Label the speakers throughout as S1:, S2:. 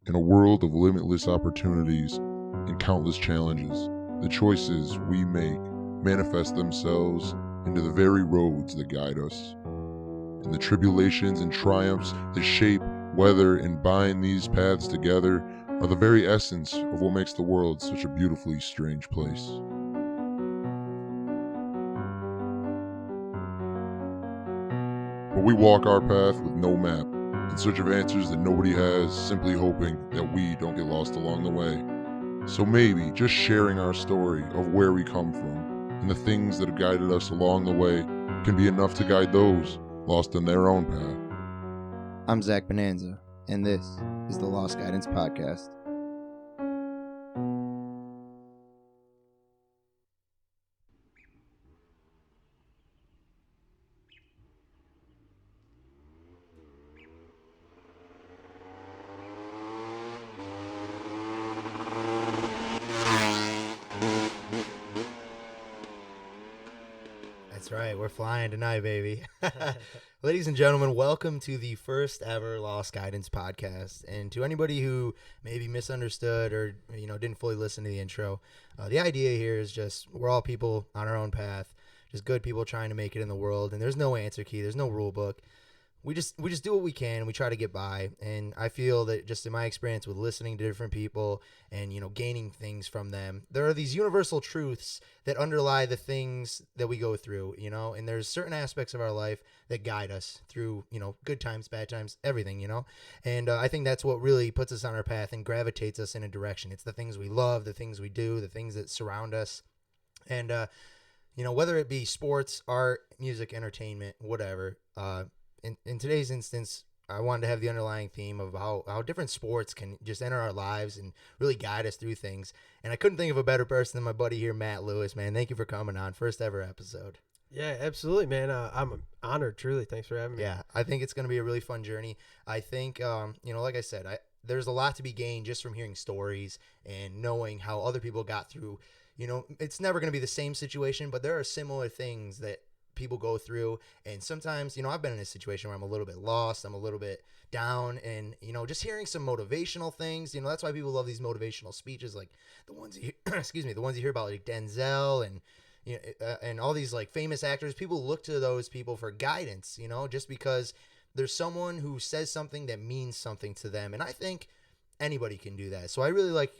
S1: In a world of limitless opportunities and countless challenges, the choices we make manifest themselves into the very roads that guide us. And the tribulations and triumphs that shape, weather, and bind these paths together are the very essence of what makes the world such a beautifully strange place. But we walk our path with no map, in search of answers that nobody has, simply hoping that we don't get lost along the way. So maybe just sharing our story of where we come from and the things that have guided us along the way can be enough to guide those lost in their own path.
S2: I'm Zach Bonanza, and this is the Lost Guidance Podcast.
S3: That's right, we're flying tonight, baby. Ladies and gentlemen, welcome to the first ever Lost Guidance Podcast. And to anybody who maybe misunderstood or didn't fully listen to the intro, the idea here is just we're all people on our own path, just good people trying to make it in the world. And there's no answer key, there's no rule book. We just do what we can and we try to get by. And I feel that just in my experience with listening to different people and, gaining things from them, there are these universal truths that underlie the things that we go through, and there's certain aspects of our life that guide us through, good times, bad times, everything, And I think that's what really puts us on our path and gravitates us in a direction. It's the things we love, the things we do, the things that surround us. And, whether it be sports, art, music, entertainment, whatever, in today's instance, I wanted to have the underlying theme of how different sports can just enter our lives and really guide us through things. And I couldn't think of a better person than my buddy here, Matt Lewis, man. Thank you for coming on. First ever episode.
S4: Yeah, absolutely, man. I'm honored, truly. Thanks for having me.
S3: Yeah, I think it's going to be a really fun journey. I think, like I said, there's a lot to be gained just from hearing stories and knowing how other people got through. It's never going to be the same situation, but there are similar things that people go through. And sometimes, I've been in a situation where I'm a little bit lost, I'm a little bit down, and just hearing some motivational things, that's why people love these motivational speeches, like the ones you the ones you hear about, like Denzel and and all these like famous actors. People look to those people for guidance, just because there's someone who says something that means something to them. And I think anybody can do that. So I really like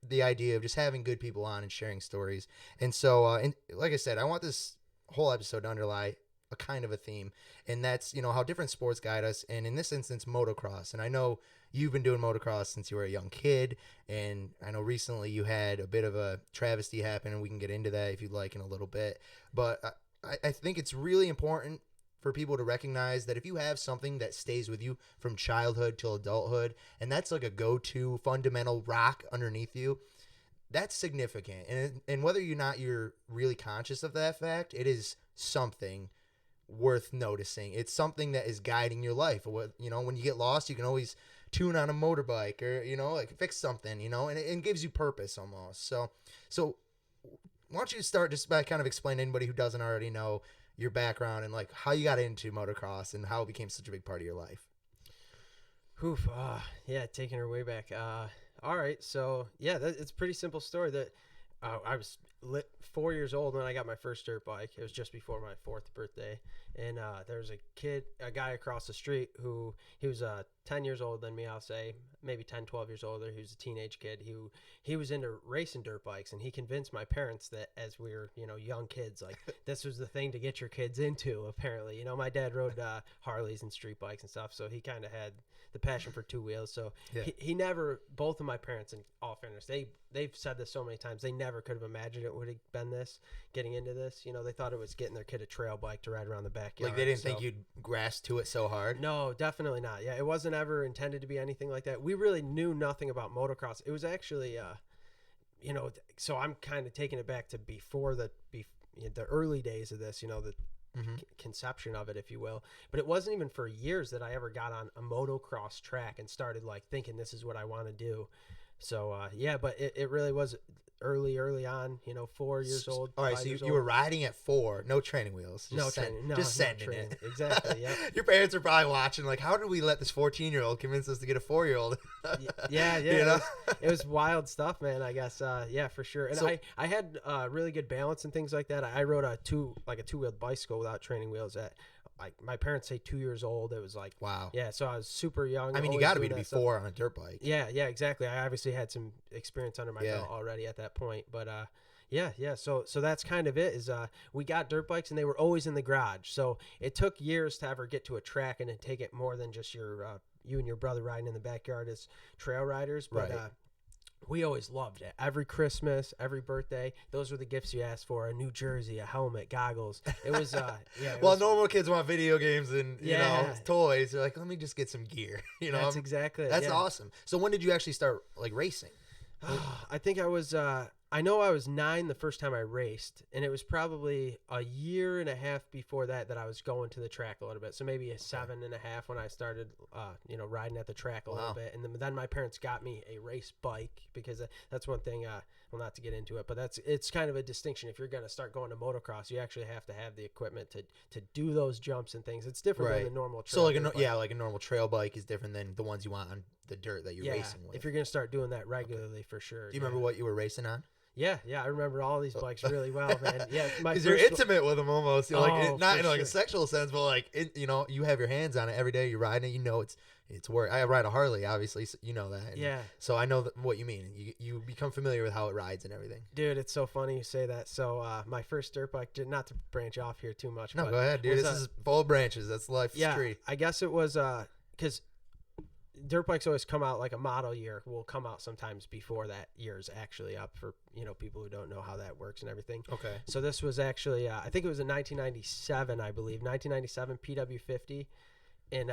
S3: the idea of just having good people on and sharing stories. And so and like I said, I want this whole episode to underlie a kind of a theme, and that's how different sports guide us, and in this instance motocross. And I know you've been doing motocross since you were a young kid, and I know recently you had a bit of a travesty happen, and we can get into that if you'd like in a little bit. But I think it's really important for people to recognize that if you have something that stays with you from childhood till adulthood, and that's like a go-to fundamental rock underneath you, that's significant. And whether you're really conscious of that fact, it is something worth noticing. It's something that is guiding your life. When you get lost, you can always tune on a motorbike or, like fix something, and it gives you purpose almost. So why don't you start just by kind of explaining to anybody who doesn't already know your background and like how you got into motocross and how it became such a big part of your life.
S4: Yeah, taking her way back. All right, so yeah, it's a pretty simple story. That I was 4 years old when I got my first dirt bike. It was just before my 4th birthday, and there was a guy across the street who he was 10 years older than me. I'll say maybe 10, 12 years older. He was a teenage kid. He was into racing dirt bikes, and he convinced my parents that as we were young kids, like this was the thing to get your kids into. Apparently, my dad rode Harleys and street bikes and stuff, so he kind of had the passion for two wheels. So yeah. He never, both of my parents, in all fairness, they've said this so many times, they never could have imagined it would have been this, getting into this. They thought it was getting their kid a trail bike to ride around the backyard.
S3: Like they didn't think you'd grasp to it so hard?
S4: No, definitely not. Yeah, it wasn't ever intended to be anything like that. We really knew nothing about motocross. It was actually, so I'm kind of taking it back to before the early days of this, the conception of it, if you will. But it wasn't even for years that I ever got on a motocross track and started like thinking this is what I want to do. So but it really was early on, 4 years old.
S3: All right,
S4: 5
S3: so
S4: years
S3: you were
S4: old.
S3: riding at 4, no training wheels.
S4: No training. No,
S3: just
S4: no
S3: sending
S4: training.
S3: it.
S4: Exactly, yep.
S3: Your parents are probably watching, like, how did we let this 14-year-old convince us to get a 4-year-old?
S4: Yeah.
S3: You know?
S4: It was wild stuff, man. I guess, yeah, for sure. And
S3: So-
S4: I had really good balance and things like that. I rode a two-wheeled bicycle without training wheels at, like, my parents say 2 years old. It was like,
S3: Wow.
S4: yeah. So I was super young.
S3: I mean, you
S4: always
S3: got to
S4: doing
S3: be
S4: that stuff.
S3: 4 on a dirt bike.
S4: Yeah, exactly. I obviously had some experience under my
S3: Yeah.
S4: belt already at that point, but yeah. So that's kind of it. Is we got dirt bikes and they were always in the garage. So it took years to ever get to a track and to take it more than just you and your brother riding in the backyard as trail riders. But
S3: Right.
S4: we always loved it. Every Christmas, every birthday, those were the gifts you asked for: a new jersey, a helmet, goggles. It was yeah.
S3: Well, normal kids want video games and you know
S4: Yeah.
S3: toys. They're like, let me just get some gear. You know,
S4: That's exactly it,
S3: that's
S4: yeah.
S3: awesome. So when did you actually start like racing?
S4: I think I was I know I was 9 the first time I raced, and it was probably a year and a half before that I was going to the track a little bit. So maybe a 7.5 when I started riding at the track a little
S3: Wow.
S4: bit. And then my parents got me a race bike, because that's one thing, well, not to get into it, but it's kind of a distinction. If you're going to start going to motocross, you actually have to have the equipment to do those jumps and things. It's different
S3: Right.
S4: than the normal trail.
S3: So like
S4: dirt bike.
S3: like a normal trail bike is different than the ones you want on the dirt that you're racing with.
S4: If you're going to start doing that regularly, for sure.
S3: Do you remember what you were racing on?
S4: Yeah, I remember all these bikes really well, man. Yeah, my
S3: Because you're
S4: first
S3: intimate with them almost. You're
S4: Oh,
S3: not
S4: for
S3: in like a
S4: sure.
S3: sexual sense, but like you have your hands on it every day. You're riding it. You know it's work. I ride a Harley, obviously. So you know that. And
S4: Yeah.
S3: So I know what you mean. You become familiar with how it rides and everything.
S4: Dude, it's so funny you say that. So my first dirt bike, not to branch off here too much.
S3: No,
S4: but
S3: go ahead, dude.
S4: was,
S3: This is full of branches. That's life's
S4: yeah,
S3: tree.
S4: I guess it was because dirt bikes always come out, like a model year will come out sometimes before that year's actually up, for people who don't know how that works and everything.
S3: Okay.
S4: So this was actually I think it was in 1997, I believe, 1997 PW50, and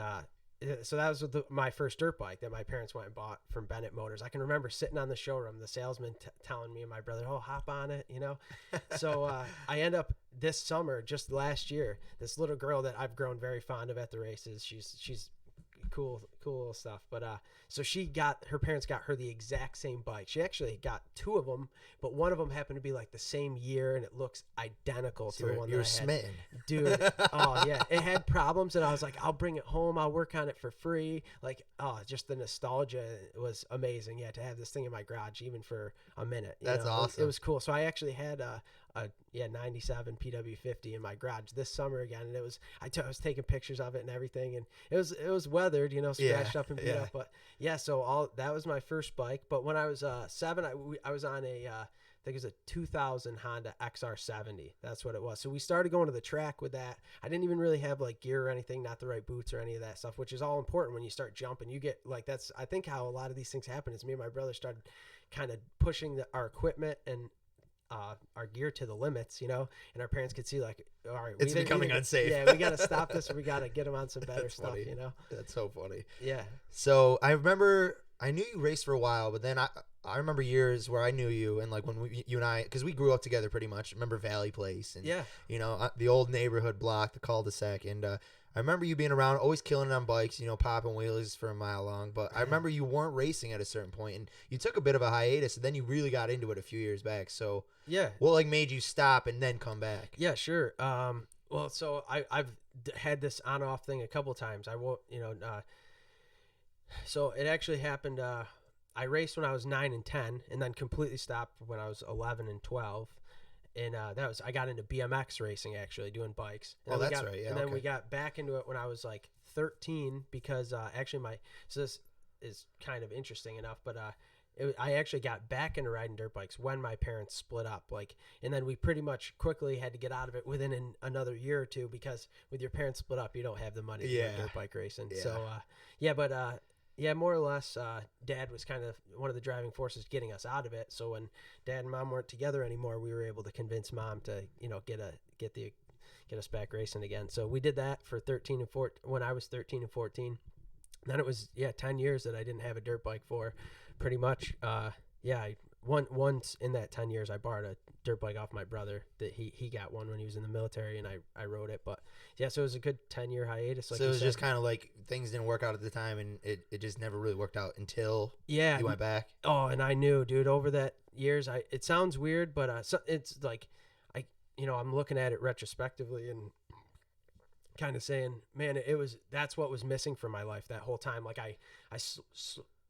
S4: so that was my first dirt bike that my parents went and bought from Bennett Motors. I can remember sitting on the showroom, the salesman telling me and my brother, "Oh, hop on it," So I end up this summer, just last year, this little girl that I've grown very fond of at the races. She's cool little stuff. But so her parents got her the exact same bike. She actually got 2 of them, but one of them happened to be like the same year, and it looks identical to the one
S3: You're
S4: that I had.
S3: smitten.
S4: Dude, oh yeah, it had problems, and I was like, I'll bring it home, I'll work on it for free. Like, just the nostalgia was amazing. Yeah, to have this thing in my garage even for a minute.
S3: That's awesome.
S4: It was cool. So I actually had a 97 PW50 in my garage this summer again, and I was taking pictures of it and everything, and it was weathered, scratched up and beat up, but yeah. So that was my first bike. But when I was 7, I was on I think it was a 2000 Honda XR70. That's what it was. So we started going to the track with that. I didn't even really have like gear or anything, not the right boots or any of that stuff, which is all important when you start jumping. You get like, that's, I think, how a lot of these things happen is me and my brother started kind of pushing our equipment and our gear to the limits, and our parents could see like, all right,
S3: It's becoming unsafe.
S4: Yeah, we got to stop this, or we got to get them on some better
S3: That's
S4: stuff,
S3: funny. That's so funny.
S4: Yeah.
S3: So I remember I knew you raced for a while, but then I remember years where I knew you, and like when you and I, because we grew up together pretty much. Remember Valley Place, and
S4: Yeah.
S3: The old neighborhood block, the cul-de-sac, and I remember you being around, always killing it on bikes, popping wheelies for a mile long. But I remember you weren't racing at a certain point, and you took a bit of a hiatus, and then you really got into it a few years back. So
S4: Yeah.
S3: what like made you stop and then come back?
S4: Yeah, sure. Well, so I've had this on off thing a couple times. I won't, so it actually happened. I raced when I was 9 and 10, and then completely stopped when I was 11 and 12. And I got into BMX racing, actually, doing bikes. And
S3: Oh,
S4: then
S3: that's right. Yeah,
S4: and then
S3: okay.
S4: we got back into it when I was like 13, because actually so this is kind of interesting enough, but I actually got back into riding dirt bikes when my parents split up, and then we pretty much quickly had to get out of it within another year or two, because with your parents split up, you don't have the money to
S3: Yeah.
S4: do dirt bike racing.
S3: Yeah.
S4: So more or less, Dad was kind of one of the driving forces getting us out of it. So when Dad and Mom weren't together anymore, we were able to convince Mom to get us back racing again. So we did that for 13 and 14 when I was 13 and 14. Then it was 10 years that I didn't have a dirt bike for, pretty much. Once in that 10 years, I borrowed a dirt bike off my brother that he got one when he was in the military, and I rode it. But yeah, so it was a good 10-year hiatus. Like
S3: So it
S4: you
S3: was
S4: said.
S3: just kind of like things didn't work out at the time, and it just never really worked out until
S4: Yeah.
S3: you went back.
S4: Oh, and I knew, dude, over that, years, it sounds weird, but it's like I'm looking at it retrospectively and kind of saying, man, that's what was missing from my life that whole time. Like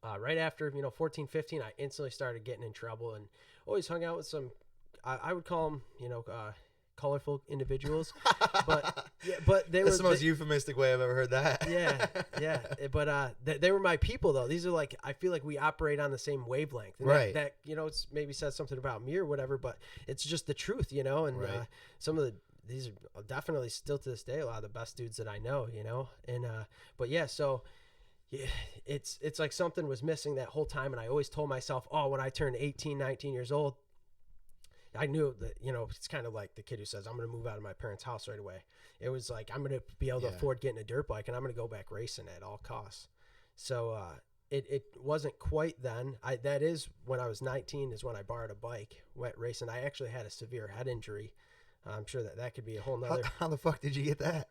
S4: right after 14, 15, I instantly started getting in trouble and always hung out with some, I would call them colorful individuals, but they
S3: That's
S4: were
S3: the most euphemistic way I've ever heard that.
S4: yeah. But they were my people though. These are like, I feel like we operate on the same wavelength, and
S3: right?
S4: That it's maybe says something about me or whatever, but it's just the truth, and
S3: right.
S4: These are definitely still to this day a lot of the best dudes that I know, and but yeah, so. Yeah, it's like something was missing that whole time, and I always told myself, oh, when I turned 18, 19 years old, I knew that, it's kind of like the kid who says, I'm going to move out of my parents' house right away. It was like, I'm going to be able to afford getting a dirt bike, and I'm going to go back racing at all costs. So it wasn't quite then. That is when I was 19 is when I borrowed a bike, went racing. I actually had a severe head injury. I'm sure that could be a whole nother.
S3: How the fuck did you get that?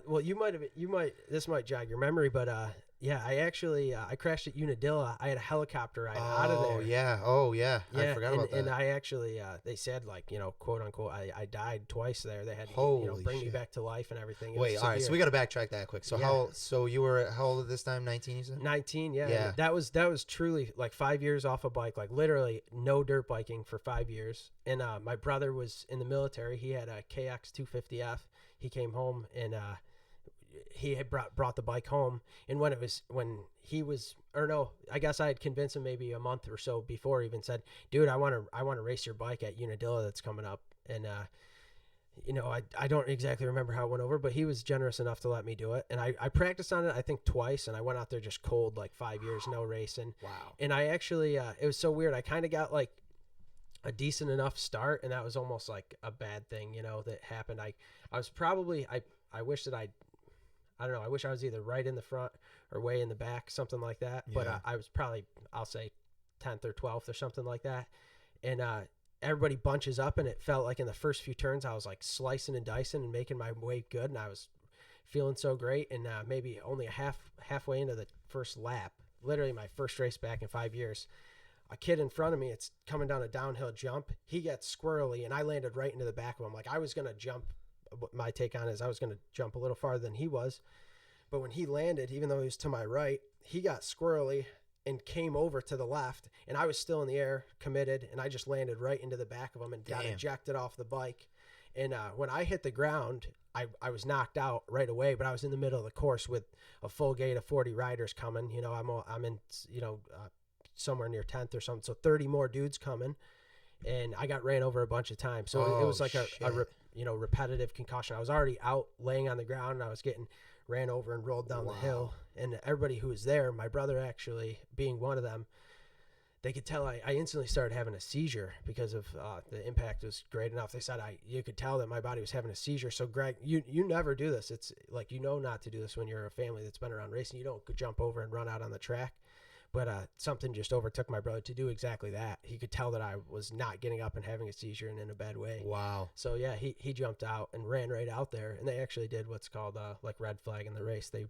S4: Well, this might jog your memory, but yeah, I actually I crashed at Unadilla. I had a helicopter ride out of there.
S3: Oh yeah. I forgot about that.
S4: And I actually they said, like, quote unquote, I died twice there. They had to bring me back to life and everything.
S3: Wait, all right, so we got to backtrack that quick. So you were how old at this time? 19, you said?
S4: 19, yeah. Yeah. That was truly like 5 years off a bike, like literally no dirt biking for 5 years. And my brother was in the military. He had a KX 250F. He came home and he had brought the bike home, and I guess I had convinced him maybe a month or so before, even said, dude, I want to race your bike at Unadilla that's coming up. And I don't exactly remember how it went over, but he was generous enough to let me do it. And I practiced on it, I think twice, and I went out there just cold, like 5 years, no racing.
S3: Wow.
S4: And I actually it was so weird, I kind of got like a decent enough start, and that was almost like a bad thing, that happened. I was probably I wish that I don't know. I wish I was either right in the front or way in the back, something like that. Yeah. But I was probably, I'll say 10th or 12th or something like that. And everybody bunches up, and it felt like in the first few turns, I was like slicing and dicing and making my way good. And I was feeling so great. And maybe only halfway into the first lap, literally my first race back in 5 years, a kid in front of me, it's coming down a downhill jump. He gets squirrely, and I landed right into the back of him. Like, I was going to jump. My take on it is I was going to jump a little farther than he was. But when he landed, even though he was to my right, he got squirrely and came over to the left. And I was still in the air, committed, and I just landed right into the back of him and got ejected off the bike. And when I hit the ground, I was knocked out right away, but I was in the middle of the course with a full gate of 40 riders coming. I'm in, somewhere near 10th or something. So 30 more dudes coming. And I got ran over a bunch of times. So it was like a repetitive concussion. I was already out laying on the ground, and I was getting ran over and rolled down the hill. And everybody who was there, my brother actually being one of them, they could tell I instantly started having a seizure because of the impact was great enough. They said you could tell that my body was having a seizure. So Greg, you never do this. It's like, not to do this when you're a family that's been around racing. You don't jump over and run out on the track. But something just overtook my brother to do exactly that. He could tell that I was not getting up and having a seizure and in a bad way.
S3: Wow.
S4: So, yeah, he jumped out and ran right out there. And they actually did what's called like red flag in the race. They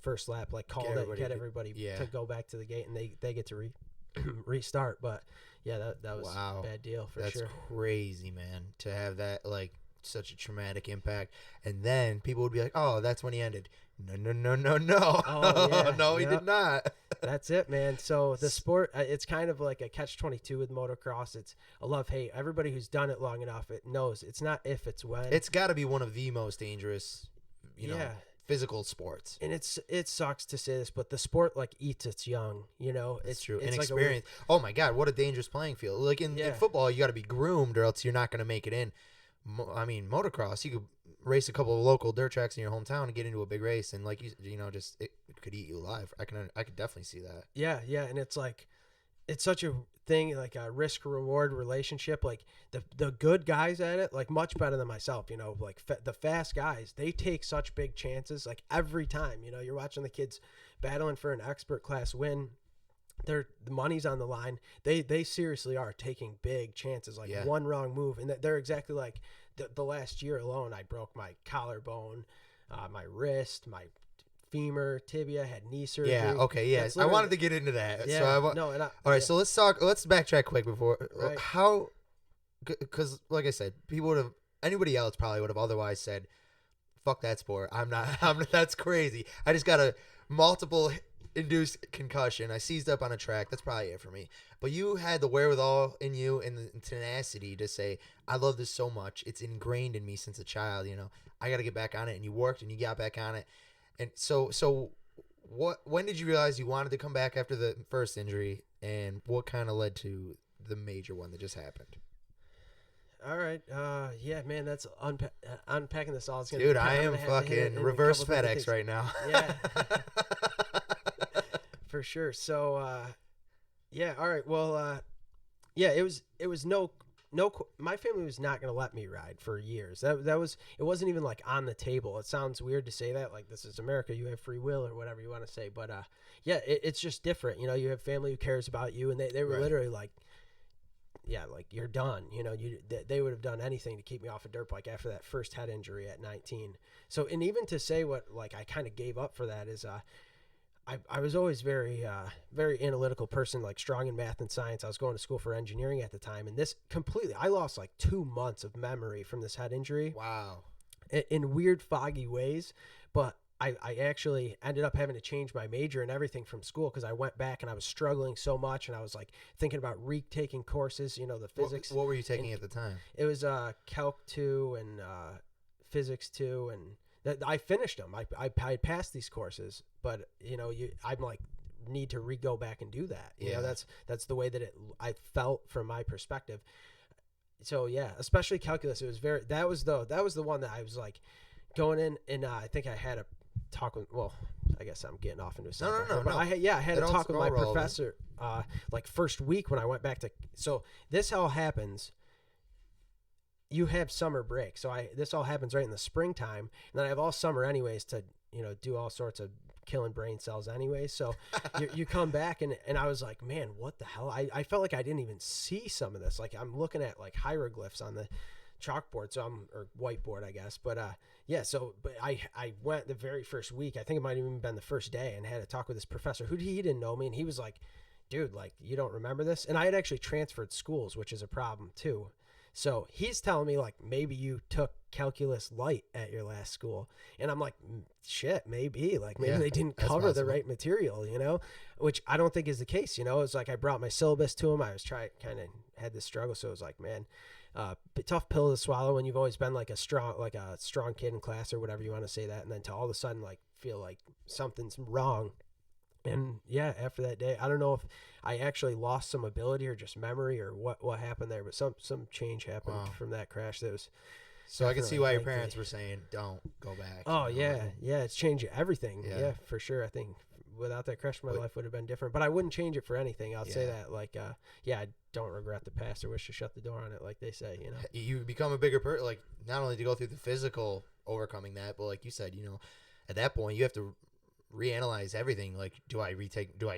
S4: first lap, like called it, get everybody to go back to the gate, and they get to restart. But, yeah, that was a bad deal for sure.
S3: That's crazy, man, to have that, like, such a traumatic impact. And then people would be like, oh, that's when he ended. No.
S4: Oh, yeah.
S3: No, he did not.
S4: That's it, man. So the sport, it's kind of like a catch-22 with motocross. It's a love-hate. Everybody who's done it long enough, it knows it's not if, it's when.
S3: It's got to be one of the most dangerous, physical sports.
S4: And it sucks to say this, but the sport like eats its young.
S3: It's true.
S4: It's
S3: Inexperience. Oh my God, what a dangerous playing field. Like in football, you got to be groomed, or else you're not going to make it in. I mean, motocross, you could race a couple of local dirt tracks in your hometown and get into a big race, and like just it could eat you alive. I could definitely see that. Yeah,
S4: and it's like, it's such a thing, like a risk reward relationship. Like the good guys at it, like much better than myself. Like the fast guys, they take such big chances. Like every time, you're watching the kids battling for an expert class win. The money's on the line. They seriously are taking big chances, like one wrong move, and they're exactly like the last year alone. I broke my collarbone, my wrist, my femur, tibia, had knee surgery.
S3: Yeah. Okay. Yeah.
S4: That's
S3: I wanted
S4: literally-
S3: to get into that.
S4: Yeah.
S3: So
S4: no. And
S3: all right. So let's talk. Let's backtrack quick before
S4: Right.
S3: how, because like I said, people would have, anybody else probably would have otherwise said, "Fuck that sport. I'm not. That's crazy. I just got a multiple induced concussion. I seized up on a track. That's probably it for me." But you had the wherewithal in you and the tenacity to say, "I love this so much. It's ingrained in me since a child. You know, I got to get back on it." And you worked and you got back on it. And so what? When did you realize you wanted to come back after the first injury? And what kind of led to the major one that just happened?
S4: All right. Yeah, man, that's unpacking this all. It's gonna
S3: Dude,
S4: I'm
S3: I am
S4: gonna have to hit it
S3: fucking
S4: in a
S3: reverse
S4: couple different
S3: FedEx
S4: things.
S3: right now.
S4: Yeah. For sure. So, yeah. All right. Well, yeah. It was no. My family was not going to let me ride for years. That was. It wasn't even like on the table. It sounds weird to say that. Like, this is America. You have free will or whatever you want to say. But yeah, it's just different. You know, you have family who cares about you, and they were
S3: Right.
S4: literally like, yeah, like, you're done. You know, they would have done anything to keep me off a dirt bike after that first head injury at 19. So, and even to say what, like, I kind of gave up for that is, I was always very analytical person, like strong in math and science. I was going to school for engineering at the time, and this completely, I lost like 2 months of memory from this head injury.
S3: Wow.
S4: In weird, foggy ways. But I actually ended up having to change my major and everything from school because I went back and I was struggling so much, and I was like thinking about retaking courses, you know, the physics.
S3: What were you taking at the time?
S4: It was Calc 2 and Physics 2, and I finished them. I passed these courses, but you know, I'm like, need to go back and do that. You know, that's the way that I felt from my perspective. So yeah, especially calculus. It was that was the one that I was like going in, and I think I had a talk with. Well, I guess I'm getting off into a sidebar here, but I had a talk with my professor like first week when I went back to. So this all happens. You have summer break, so this all happens right in the springtime, and then I have all summer anyways to, you know, do all sorts of killing brain cells anyways. So you come back, and I was like, man, what the hell? I felt like I didn't even see some of this. Like, I'm looking at like hieroglyphs on the chalkboard, or whiteboard, I guess. But yeah, so but I went the very first week. I think it might have even been the first day, and had a talk with this professor who he didn't know me, and he was like, dude, like, you don't remember this? And I had actually transferred schools, which is a problem too. So he's telling me, like, maybe you took calculus light at your last school. And I'm like, shit, maybe. Like, maybe they didn't cover the right material, you know, which I don't think is the case. You know, it's like I brought my syllabus to him. I was kind of had this struggle. So it was like, man, tough pill to swallow when you've always been like a strong kid in class or whatever you want to say that. And then to all of a sudden, like, feel like something's wrong. And yeah, after that day, I don't know if I actually lost some ability or just memory or what happened there, but some change happened from that crash. That was
S3: so I can see why your parents were saying, "Don't go back."
S4: Oh yeah, it's changed everything. Yeah, for sure. I think without that crash, my life would have been different. But I wouldn't change it for anything. I'll say that. Like, yeah, I don't regret the past or wish to shut the door on it, like they say. You know,
S3: you become a bigger person. Like, not only to go through the physical overcoming that, but like you said, you know, at that point you have to reanalyze everything. Like, do I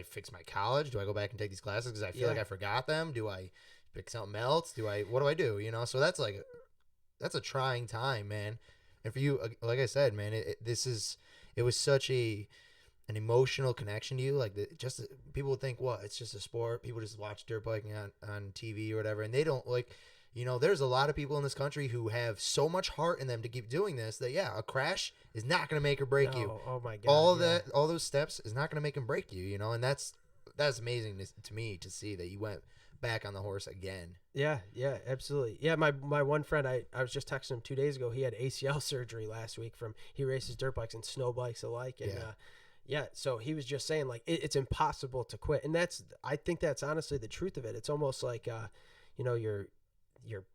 S3: fix my college? Do I go back and take these classes because I feel like I forgot them? Do I pick something else? What do I do? You know, so that's a trying time, man. And for you, like I said, man, it was such an emotional connection to you. Like, people would think, what, it's just a sport. People just watch dirt biking on TV or whatever, and they don't, like, you know, there's a lot of people in this country who have so much heart in them to keep doing this that, yeah, a crash is not going to make or break you.
S4: Oh my God.
S3: All those steps is not going to make and break you, you know, and that's amazing to me to see that you went back on the horse again.
S4: Yeah, absolutely. Yeah, my one friend, I was just texting him 2 days ago. He had ACL surgery last week he races dirt bikes and snow bikes alike. And so he was just saying, like, it's impossible to quit. And I think that's honestly the truth of it. It's almost like, you know, your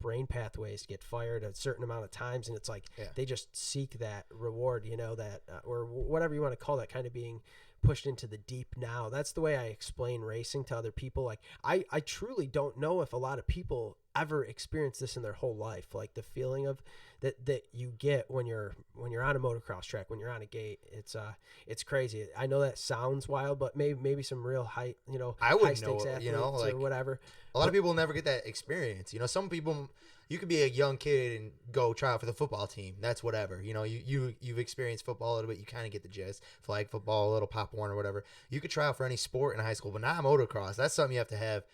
S4: brain pathways get fired a certain amount of times, and it's like they just seek that reward, you know, that or whatever you want to call that, kind of being pushed into the deep now. That's the way I explain racing to other people. Like, I truly don't know if a lot of people ever experienced this in their whole life. Like the feeling of that you get when you're on a motocross track, when you're on a gate. It's crazy. I know that sounds wild, but maybe some real high,
S3: I
S4: high
S3: wouldn't
S4: stakes
S3: know,
S4: athletes
S3: like
S4: or whatever.
S3: a lot of people never get that experience. Some people, you could be a young kid and go try out for the football team. That's whatever. You've experienced football a little bit. You kind of get the gist. Flag football, a little Pop Warner, whatever. You could try out for any sport in high school, but not motocross. That's something you have to have.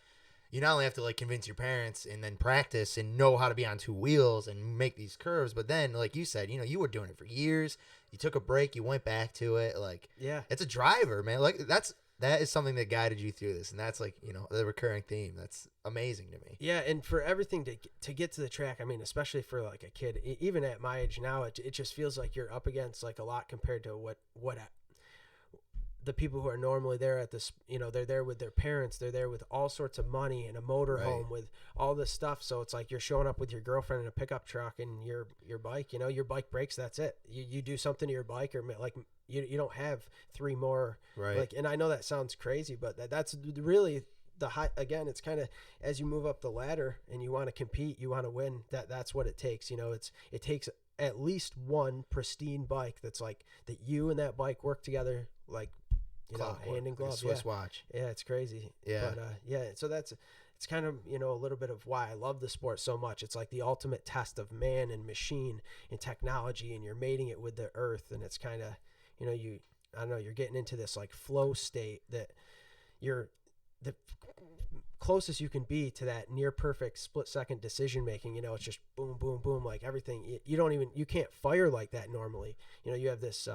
S3: You not only have to like convince your parents and then practice and know how to be on two wheels and make these curves, but then like you said, you were doing it for years. You took a break, you went back to it. Like,
S4: Yeah.
S3: it's a driver, man. Like that is something that guided you through this, and that's like the recurring theme. That's amazing to me.
S4: Yeah, and for everything to get to the track, I mean, especially for like a kid, even at my age now, it just feels like you're up against like a lot compared to what the people who are normally there at this, they're there with their parents, they're there with all sorts of money and a motorhome with all this stuff. So it's like you're showing up with your girlfriend in a pickup truck and your bike, your bike breaks. That's it. You do something to your bike, or like you don't have three more.
S3: Right.
S4: Like, and I know that sounds crazy, but that's really the high. Again, it's kind of as you move up the ladder and you want to compete, you want to win. That's what it takes. It takes at least one pristine bike that's like that you and that bike work together, like, hand in glove.
S3: Swiss watch.
S4: Yeah, it's crazy.
S3: Yeah.
S4: But so it's kind of, a little bit of why I love the sport so much. It's like the ultimate test of man and machine and technology, and you're mating it with the earth. And it's kind of, I don't know, you're getting into this like flow state that you're the closest you can be to that near perfect split second decision making. It's just boom, boom, boom, like everything. You can't fire like that normally. You have this,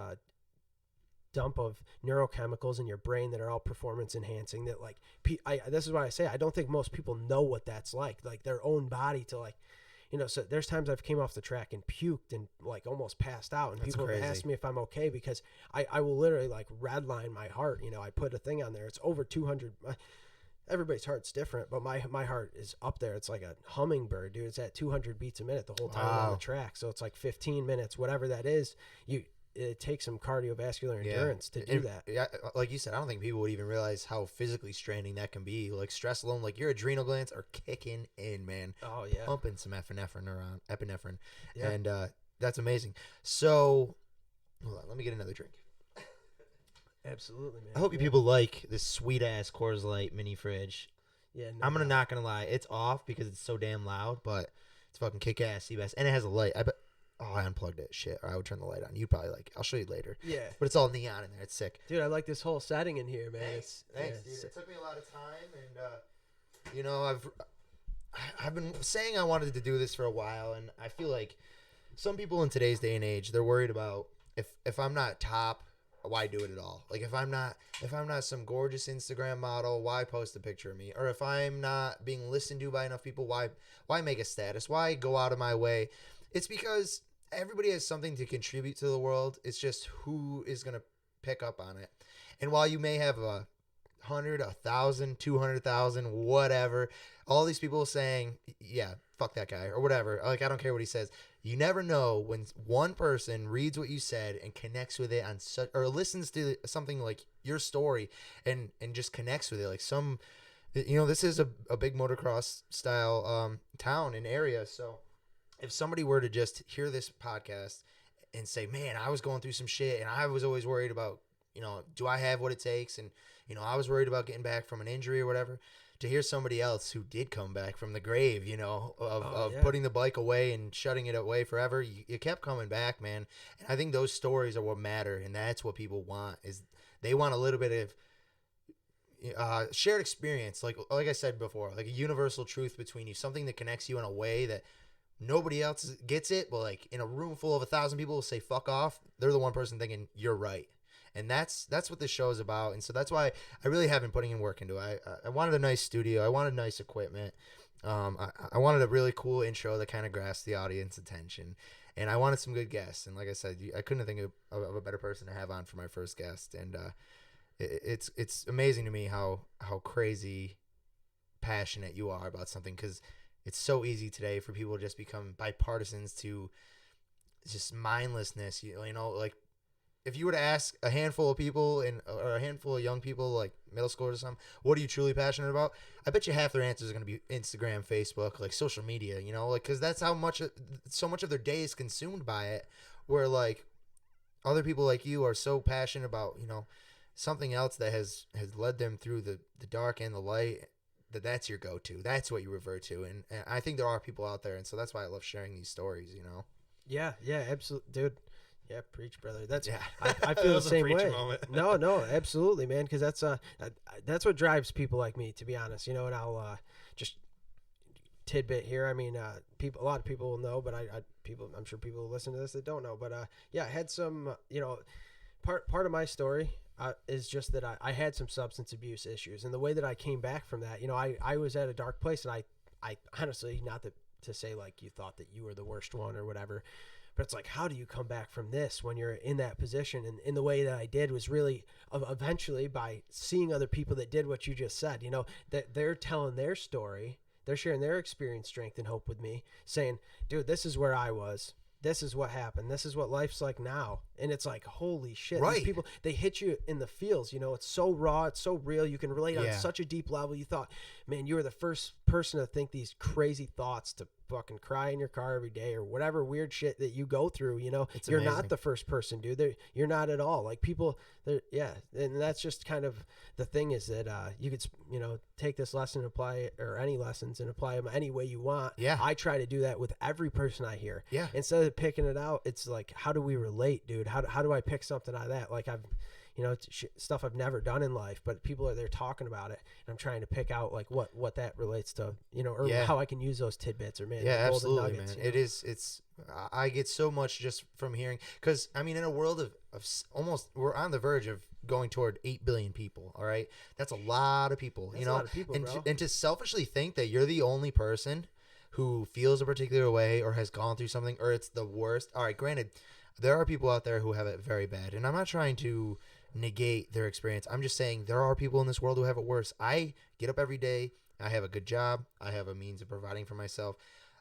S4: dump of neurochemicals in your brain that are all performance enhancing that like this is why I say I don't think most people know what that's like their own body to like, so there's times I've came off the track and puked and like almost passed out, and people have asked me if I'm okay because I will literally like redline my heart. I put a thing on there, it's over 200. Everybody's heart's different, but my heart is up there. It's like a hummingbird, dude. It's at 200 beats a minute the whole time I'm on the track. So it's like 15 minutes, whatever that is. It takes some cardiovascular endurance to do that.
S3: Yeah, like you said, I don't think people would even realize how physically straining that can be. Like stress alone, like your adrenal glands are kicking in, man.
S4: Oh yeah,
S3: pumping some epinephrine,
S4: yeah.
S3: and that's amazing. So, hold on, let me get another drink.
S4: Absolutely, man.
S3: I hope you people like this sweet ass Coors Light mini fridge.
S4: Yeah,
S3: I'm not gonna lie, it's off because it's so damn loud, but it's fucking kick ass, Seabass, and it has a light. I unplugged it. Shit. Or I would turn the light on. You probably like it. I'll show you later.
S4: Yeah.
S3: But it's all neon in there. It's sick.
S4: Dude, I like this whole setting in here, man.
S3: Thanks, dude. It took me a lot of time, and I've been saying I wanted to do this for a while, and I feel like some people in today's day and age, they're worried about if I'm not top, why do it at all? Like if I'm not some gorgeous Instagram model, why post a picture of me? Or if I'm not being listened to by enough people, why make a status? Why go out of my way? It's because everybody has something to contribute to the world. It's just who is going to pick up on it. And while you may have 100, 1,000, 200,000, whatever, all these people saying, yeah, fuck that guy or whatever. Like, I don't care what he says. You never know when one person reads what you said and connects with it or listens to something like your story and just connects with it. Like this is a big motocross style town and area. So if somebody were to just hear this podcast and say, man, I was going through some shit and I was always worried about, do I have what it takes? And, I was worried about getting back from an injury or whatever. To hear somebody else who did come back from the grave, of putting the bike away and shutting it away forever, you kept coming back, man. And I think those stories are what matter. And that's what people want, is they want a little bit of shared experience. Like I said before, like a universal truth between you, something that connects you in a way that nobody else gets it, but like in a room full of 1,000 people will say fuck off, they're the one person thinking you're right. And that's what this show is about. And so that's why I really have been putting in work into it. I wanted a nice studio. I wanted nice equipment. I wanted a really cool intro that kind of grasped the audience attention. And I wanted some good guests. And like I said, I couldn't think of a better person to have on for my first guest. And it's amazing to me how crazy passionate you are about something, because it's so easy today for people to just become bipartisans to just mindlessness, like if you were to ask a handful of people or a handful of young people, like middle schoolers or something, what are you truly passionate about? I bet you half their answers are going to be Instagram, Facebook, like social media, you know, like, because that's how much, so much of their day is consumed by it, where like other people like you are so passionate about, you know, something else that has led them through the dark and the light, that's your go-to. That's what you revert to. And I think there are people out there. And so that's why I love sharing these stories, you know?
S4: Yeah, absolutely, dude. Yeah, preach, brother. That's
S3: Yeah.
S4: I feel the
S3: was a
S4: same
S3: preacher
S4: way.
S3: moment.
S4: No, absolutely, man. Because that's what drives people like me, to be honest. You know, and I'll just tidbit here. I mean, a lot of people will know, but I'm sure people who listen to this that don't know. But yeah, I had some, you know, part of my story is just that I had some substance abuse issues, and the way that I came back from that, you know, I was at a dark place, and I honestly, not to say like you thought that you were the worst one or whatever, but it's like, how do you come back from this when you're in that position? And in the way that I did was really eventually by seeing other people that did what you just said, you know, that they're telling their story, they're sharing their experience, strength, and hope with me, saying, dude, this is where I was. This is what happened. This is what life's like now. And it's like, holy shit.
S3: Right.
S4: These people, they hit you in the feels. You know, it's so raw. It's so real. You can relate on such a deep level. You thought, man, you were the first person to think these crazy thoughts, to fucking cry in your car every day or whatever weird shit that you go through. You know,
S3: It's
S4: you're
S3: amazing.
S4: not the first person, dude. You're not at all. Like people, yeah. And that's just kind of the thing, is that you could, you know, take this lesson and apply it, or any lessons, and apply them any way you want.
S3: Yeah.
S4: I try to do that with every person I hear.
S3: Yeah.
S4: Instead of picking it out, it's like, how do we relate, dude? How do I pick something out of that? Like you know, stuff I've never done in life, but people are there talking about it, and I'm trying to pick out like what that relates to, you know, or how I can use those tidbits, or man,
S3: Yeah,
S4: golden
S3: absolutely,
S4: nuggets,
S3: man.
S4: you know?
S3: It's I get so much just from hearing, because I mean, in a world of almost, we're on the verge of going toward 8 billion people. All right, that's a lot of people.
S4: That's
S3: you
S4: a
S3: know,
S4: lot of people,
S3: and
S4: bro.
S3: and to selfishly think that you're the only person who feels a particular way or has gone through something, or it's the worst. All right, granted, there are people out there who have it very bad, and I'm not trying to negate their experience. I'm just saying there are people in this world who have it worse. I get up every day. I have a good job. I have a means of providing for myself.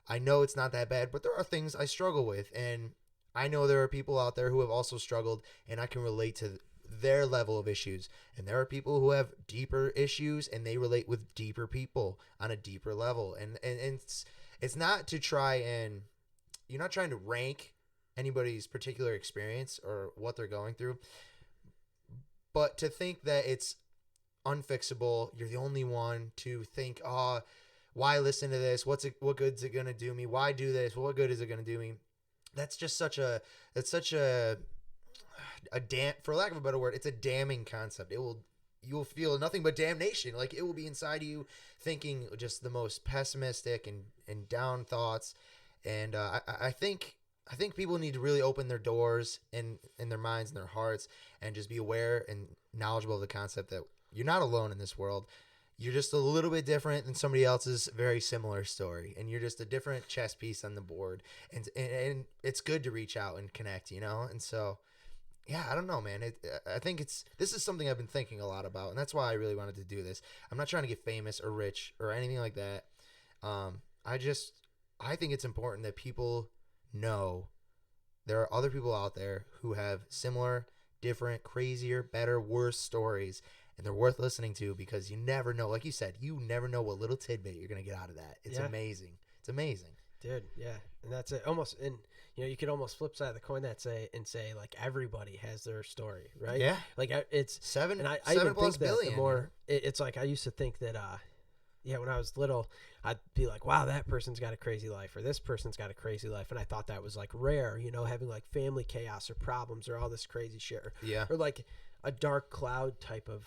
S3: I know it's not that bad, but there are things I struggle with, and I know there are people out there who have also struggled, and I can relate to their level of issues. And there are people who have deeper issues, and they relate with deeper people on a deeper level. And it's not to try and, you're not trying to rank anybody's particular experience or what they're going through, but to think that it's unfixable, you're the only one to think, oh, why listen to this? What good is it going to do me? Why do this? What good is it going to do me? That's just such a for lack of a better word, it's a damning concept. You'll feel nothing but damnation. Like, it will be inside you thinking just the most pessimistic and down thoughts. And I think people need to really open their doors in their minds and their hearts, and just be aware and knowledgeable of the concept that you're not alone in this world. You're just a little bit different than somebody else's very similar story, and you're just a different chess piece on the board. And it's good to reach out and connect, you know? And so, yeah, I don't know, man. I think this is something I've been thinking a lot about, and that's why I really wanted to do this. I'm not trying to get famous or rich or anything like that. I think it's important that people know there are other people out there who have similar, different, crazier, better, worse stories, and they're worth listening to, because you never know. Like you said, you never know what little tidbit you're going to get out of that. It's amazing. It's amazing.
S4: Dude, yeah. And that's it. Almost, and you know, you could almost flip side of the coin that say like everybody has their story, right?
S3: Yeah.
S4: Like it's
S3: Seven
S4: and I
S3: seven
S4: even
S3: plus
S4: think that
S3: billion.
S4: the more it's like, I used to think that when I was little, I'd be like, wow, that person's got a crazy life, or this person's got a crazy life, and I thought that was like rare, you know, having like family chaos or problems or all this crazy shit, or like a dark cloud type of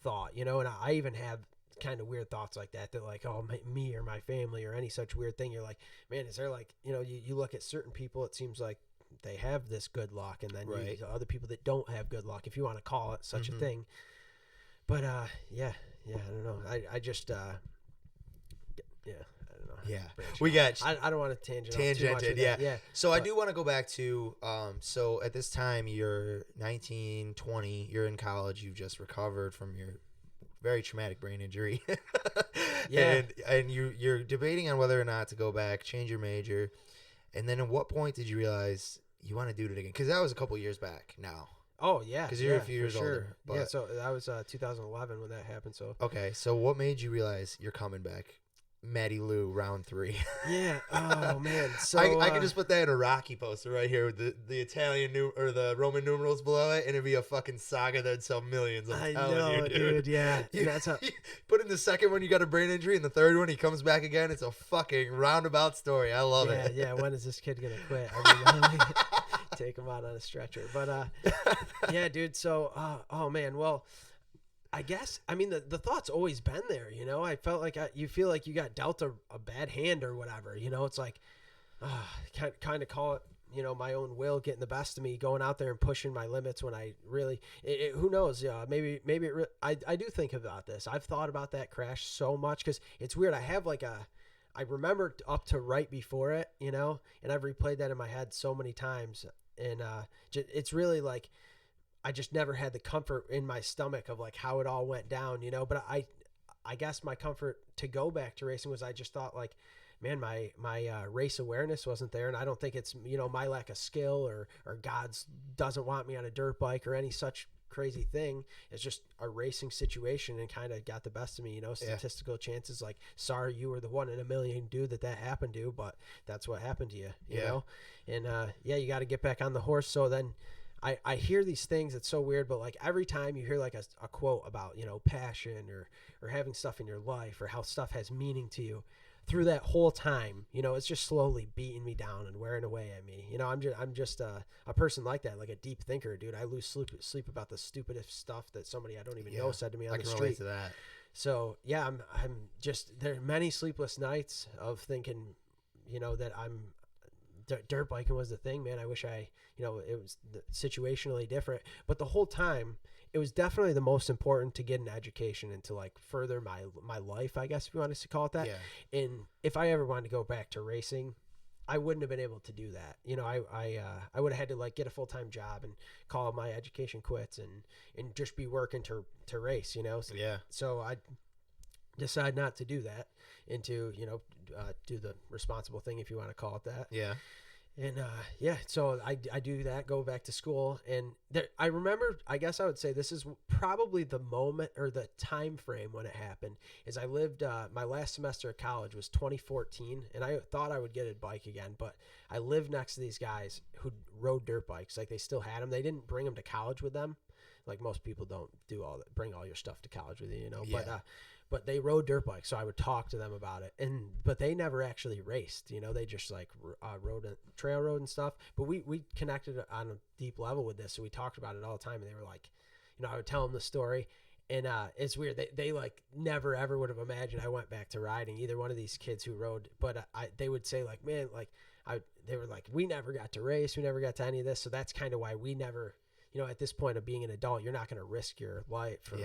S4: thought, you know. And I even have kind of weird thoughts like that like, oh, me or my family or any such weird thing. You're like, man, is there like, you know, you look at certain people, it seems like they have this good luck, and then you other people that don't have good luck, if you want to call it such a thing. But I don't know. I just I don't know.
S3: Yeah,
S4: Branch
S3: we
S4: out.
S3: got
S4: I don't want to tangent too much with
S3: yeah.
S4: that. Yeah.
S3: So I do want to go back to so at this time you're 19, 20, you're in college, you've just recovered from your very traumatic brain injury.
S4: Yeah.
S3: And you're debating on whether or not to go back, change your major. And then at what point did you realize you want to do it again? Because that was a couple years back now.
S4: Oh yeah,
S3: Because you're a
S4: yeah,
S3: few
S4: for
S3: years
S4: sure.
S3: older. But,
S4: Yeah, so that was 2011 when that happened. So
S3: okay, so what made you realize you're coming back? Matty Lou, round 3.
S4: yeah. Oh man. So
S3: I could just put that in a Rocky poster right here with the Italian or the Roman numerals below it, and it'd be a fucking saga that'd sell millions. I'm
S4: I
S3: telling
S4: know,
S3: you, dude.
S4: Yeah,
S3: You,
S4: that's how.
S3: put in the second one, you got a brain injury, and the third one, he comes back again. It's a fucking roundabout story. I love
S4: Yeah,
S3: it.
S4: yeah. When is this kid gonna quit? I mean, take him out on a stretcher. But yeah, dude. So oh man. Well, I guess I mean the thought's always been there. You know, I felt like you feel like you got dealt a bad hand or whatever. You know, it's like kind of call it. You know, my own will getting the best of me, going out there and pushing my limits when I really, who knows? Maybe I do think about this. I've thought about that crash so much because it's weird. I have I remember up to right before it, you know, and I've replayed that in my head so many times. And it's really like, I just never had the comfort in my stomach of like how it all went down, you know, but I guess my comfort to go back to racing was I just thought like, man, my race awareness wasn't there. And I don't think it's, you know, my lack of skill or God's doesn't want me on a dirt bike or any such crazy thing. It's just a racing situation and kind of got the best of me, you know, statistical chances. Like, sorry, you were the 1 in a million dude that happened to, but that's what happened to you, you know? And you got to get back on the horse. So then I hear these things. It's so weird, but like every time you hear like a quote about, you know, passion or having stuff in your life or how stuff has meaning to you, through that whole time, you know, it's just slowly beating me down and wearing away at me. You know, I'm just a person like that, like a deep thinker, dude. I lose sleep about the stupidest stuff that somebody I don't even know said to me on the street. I can relate
S3: to that.
S4: So yeah, I'm just, there are many sleepless nights of thinking, you know, that dirt biking was the thing, man. I wish you know, it was situationally different, but the whole time it was definitely the most important to get an education and to like further my life, I guess, if you want us to call it that. Yeah. And if I ever wanted to go back to racing, I wouldn't have been able to do that. You know, I would have had to like get a full-time job and call my education quits and just be working to race, you know? So I decided not to do that and to, you know, do the responsible thing, if you want to call it that.
S3: Yeah.
S4: And so I do that, go back to school, and I remember, I guess I would say this is probably the moment or the time frame when it happened, is I lived, my last semester of college was 2014, and I thought I would get a bike again, but I lived next to these guys who rode dirt bikes. Like, they still had them. They didn't bring them to college with them. Like, most people don't do all that, bring all your stuff to college with you, you know? Yeah. But they rode dirt bikes, so I would talk to them about it. But they never actually raced, you know. They just like rode a trail road and stuff. But we connected on a deep level with this, so we talked about it all the time. And they were like, you know, I would tell them the story, and it's weird. They like never ever would have imagined I went back to riding. Either one of these kids who rode, but they would say like, man, like they were like, we never got to race, we never got to any of this. So that's kind of why we never. You know, at this point of being an adult, you're not going to risk your life for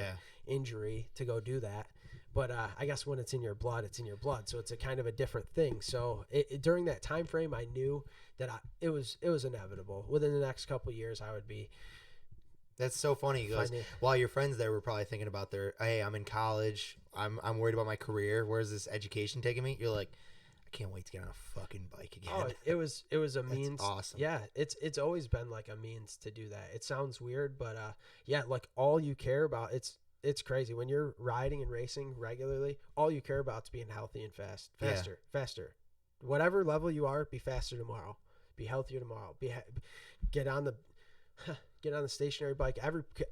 S4: injury to go do that. But I guess when it's in your blood, it's in your blood. So it's a kind of a different thing. So during that time frame, I knew that it was inevitable. Within the next couple of years, I would be.
S3: That's so funny because while your friends there were probably thinking about hey, I'm in college. I'm worried about my career. Where's this education taking me? You're like, I can't wait to get on a fucking bike again.
S4: Oh, it was a means.
S3: Awesome.
S4: Yeah, it's always been like a means to do that. It sounds weird, but yeah, like all you care about, it's crazy when you're riding and racing regularly. All you care about is being healthy and faster. Whatever level you are, be faster tomorrow. Be healthier tomorrow. Get on the stationary bike.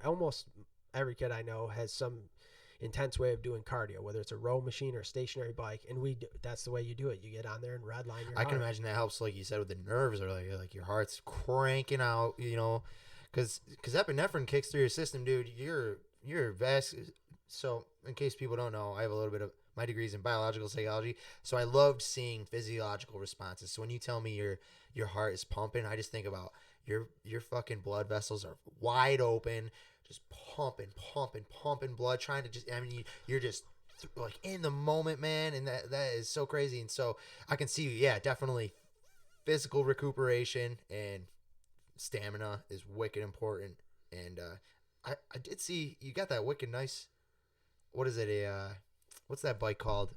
S4: Almost every kid I know has some intense way of doing cardio, whether it's a row machine or a stationary bike, and that's the way you do it. You get on there and redline your heart.
S3: I can imagine that helps, like you said, with the nerves, or like your heart's cranking out, you know, because epinephrine kicks through your system, dude. You're vast. So in case people don't know, I have a little bit of my degrees in biological psychology, so I loved seeing physiological responses. So when you tell me your heart is pumping, I just think about your fucking blood vessels are wide open, just pumping blood, trying to you're just like in the moment, man, and that is so crazy. And so I can see, definitely physical recuperation and stamina is wicked important. And I did see you got that wicked nice, what is it, what's that bike called?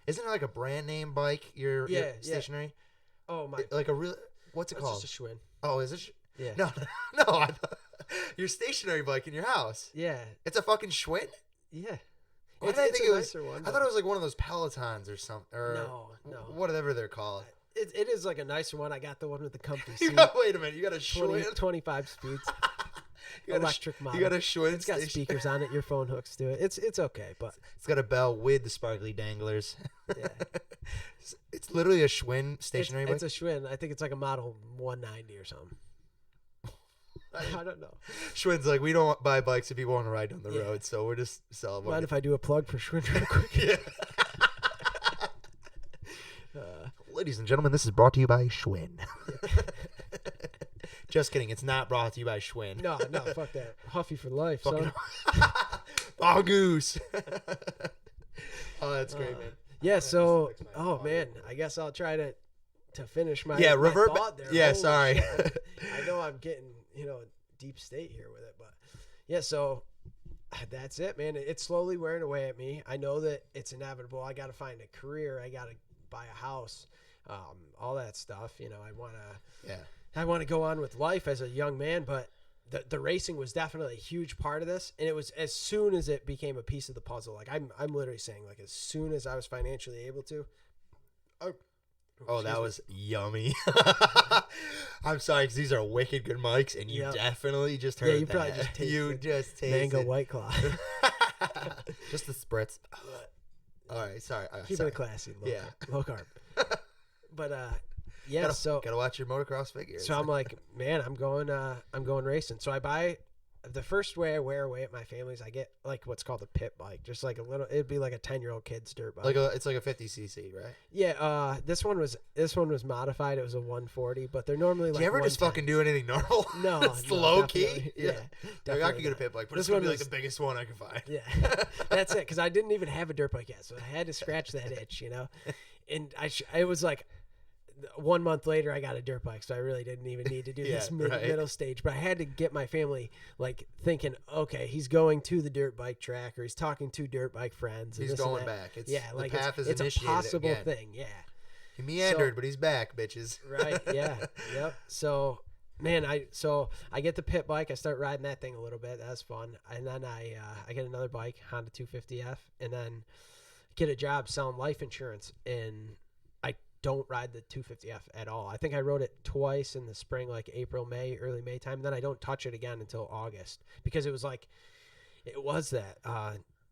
S3: Isn't it like a brand name bike? Your stationary?
S4: Oh my!
S3: Like a real, what's it called?
S4: It's just a Schwinn.
S3: Oh, is it?
S4: Yeah.
S3: No. Your stationary bike in your house.
S4: Yeah.
S3: It's a fucking Schwinn?
S4: Yeah.
S3: Why did I think it was?
S4: nicer one.
S3: I thought it was like one of those Pelotons or something. Or
S4: No.
S3: whatever they're called.
S4: It is like a nicer one. I got the one with the comfy
S3: You
S4: seat.
S3: got, wait a minute. You got a
S4: 20,
S3: Schwinn?
S4: 25 speeds.
S3: You got
S4: Electric model.
S3: You got a Schwinn
S4: It's got
S3: station-
S4: speakers on it. Your phone hooks to it. It's okay, but
S3: It's got a bell with the sparkly danglers.
S4: yeah.
S3: It's literally a Schwinn stationary bike.
S4: It's a Schwinn. I think it's like a model 190 or something. I don't know.
S3: Schwinn's like, we don't buy bikes if people want to ride down the
S4: Yeah.
S3: road, so we're just selling one.
S4: Mind if I do a plug for Schwinn real quick?
S3: Yeah. Ladies and gentlemen, this is brought to you by Schwinn. Just kidding. It's not brought to you by Schwinn.
S4: No, fuck that. Huffy for life,
S3: Fucking
S4: son.
S3: Mongoose. Oh, that's great, man.
S4: Yeah, so, man, I guess I'll try to finish my,
S3: Yeah,
S4: my
S3: revert
S4: thought
S3: ba-
S4: there.
S3: yeah,
S4: Holy
S3: sorry.
S4: shit. I know I'm getting, deep state here with it, but yeah, so that's it, man. It's slowly wearing away at me. I know that it's inevitable. I got to find a career. I got to buy a house, all that stuff. I want to go on with life as a young man, but the racing was definitely a huge part of this. And it was as soon as it became a piece of the puzzle. Like I'm literally saying, like as soon as I was financially able to.
S3: Oh, that was yummy. I'm sorry, because these are wicked good mics, and you definitely just heard
S4: you
S3: that.
S4: probably just tasted
S3: You just tasted
S4: mango White Claw.
S3: Just the spritz. All right, sorry.
S4: Keeping
S3: sorry.
S4: it classy,
S3: Yeah.
S4: low carb. But yeah,
S3: gotta watch your motocross figures.
S4: so I'm like, man, I'm going racing. So I buy the first way I wear away at my family's. I get like what's called a pit bike, just like a little. It'd be like a 10-year-old kid's dirt bike.
S3: it's like a 50cc, right?
S4: Yeah. This one was modified. It was a 140, but they're normally like.
S3: Do you ever just
S4: 110.
S3: fucking do anything normal?
S4: No,
S3: It's
S4: no,
S3: low
S4: definitely.
S3: key.
S4: Yeah,
S3: Like, I
S4: definitely
S3: could get a
S4: not.
S3: pit bike, but
S4: This
S3: it's gonna
S4: one
S3: be like
S4: was-
S3: the biggest one I can find.
S4: Yeah, that's it. Because I didn't even have a dirt bike yet, so I had to scratch that itch, And it was like 1 month later, I got a dirt bike, so I really didn't even need to do this
S3: right.
S4: middle stage. But I had to get my family like thinking, okay, he's going to the dirt bike track, or he's talking to dirt bike friends. And
S3: He's
S4: this and
S3: going
S4: that.
S3: back. It's,
S4: Yeah,
S3: the
S4: like
S3: path is
S4: it's a
S3: initiated
S4: possible
S3: again.
S4: thing. Yeah.
S3: He meandered, but he's back, bitches.
S4: Right. Yeah. Yep. So, man, I get the pit bike. I start riding that thing a little bit. That's fun. And then I get another bike, Honda 250F, and then get a job selling life insurance. And I don't ride the 250F at all. I think I rode it twice in the spring, like April, May, early May time. And then I don't touch it again until August, because it was that.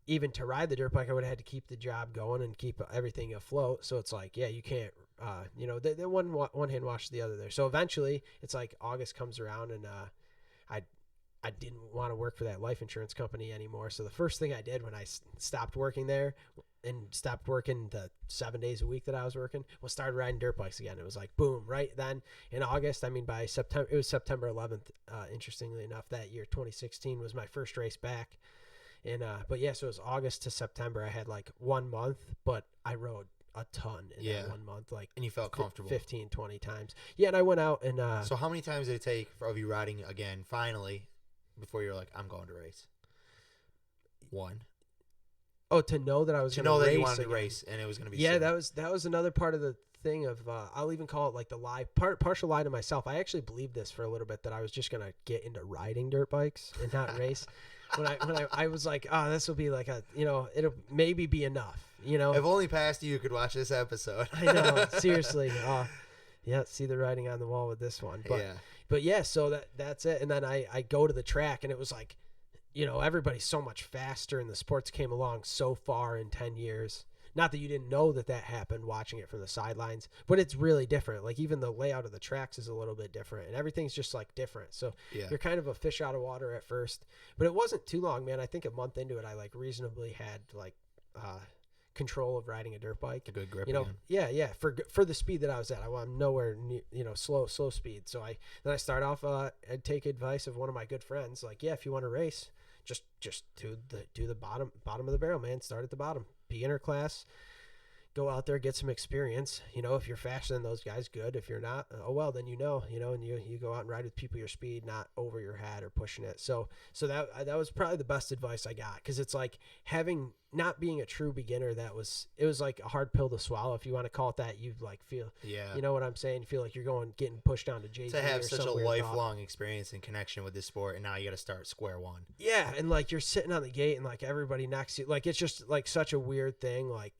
S4: Even to ride the dirt bike, I would have had to keep the job going and keep everything afloat. So it's like, yeah, you can't, the one hand washes the other there. So eventually it's like August comes around, and I didn't want to work for that life insurance company anymore. So the first thing I did when I stopped working there and stopped working the 7 days a week that I was working was started riding dirt bikes again. It was like, boom, right then in August. I mean, by September, it was September 11th. Interestingly enough, that year, 2016 was my first race back. And, but yeah, so it was August to September. I had like 1 month, but I rode a ton in that 1 month, like,
S3: And you felt comfortable.
S4: 15, 20 times. Yeah. And I went out and,
S3: So how many times did it take of you riding again, finally, before you're like, I'm going to race? One.
S4: to know that I was
S3: To
S4: going to
S3: know
S4: race
S3: that you wanted to
S4: again.
S3: race, and it was going to be
S4: Yeah,
S3: soon.
S4: that was another part of the thing of I'll even call it like the lie, partial lie to myself. I actually believed this for a little bit, that I was just gonna get into riding dirt bikes and not race. when I was like, this will be like it'll maybe be enough.
S3: If only past you could watch this episode.
S4: I know, seriously. Yeah, see the writing on the wall with this one. But
S3: Yeah.
S4: but yeah, so that's it. And then I go to the track, and it was like, everybody's so much faster, and the sports came along so far in 10 years. Not that you didn't know that happened watching it from the sidelines, but it's really different. Like even the layout of the tracks is a little bit different, and everything's just like different. So you're kind of a fish out of water at first, but it wasn't too long, man. I think a month into it, I like reasonably had like control of riding a dirt bike.
S3: A good grip.
S4: Yeah. For the speed that I was at, I'm nowhere near, slow speed. So I start off, I'd take advice of one of my good friends. Like, yeah, if you want to race, just do the bottom of the barrel, man. Start at the bottom, beginner class, go out there, get some experience. You know, if you're faster than those guys, good. If you're not, oh well, then you know, and you go out and ride with people your speed, not over your head or pushing it. So that was probably the best advice I got, because it's like not being a true beginner. It was like a hard pill to swallow, if you want to call it that. You like feel,
S3: Yeah.
S4: you know what I'm saying? You feel like you're getting pushed down to JV
S3: To have
S4: or
S3: such a
S4: some weird
S3: lifelong experience and connection with this sport, and now you got to start square one.
S4: Yeah, and like you're sitting on the gate and like everybody next to you, like it's just like such a weird thing. Like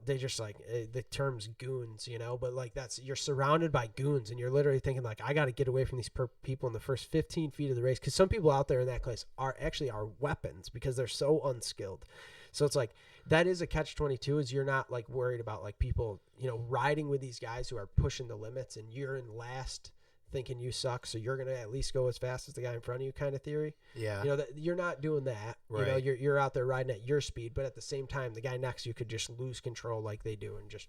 S4: they just like the term's goons, you know, but like you're surrounded by goons, and you're literally thinking like, I got to get away from these people in the first 15 feet of the race, because some people out there in that class are weapons because they're so unskilled. So it's like that is a catch-22, is you're not like worried about like people, you know, riding with these guys who are pushing the limits, and you're in last thinking you suck, so you're gonna at least go as fast as the guy in front of you, kind of theory.
S3: Yeah.
S4: You know, that you're not doing that.
S3: Right.
S4: You know, you're out there riding at your speed, but at the same time, the guy next to you could just lose control like they do and just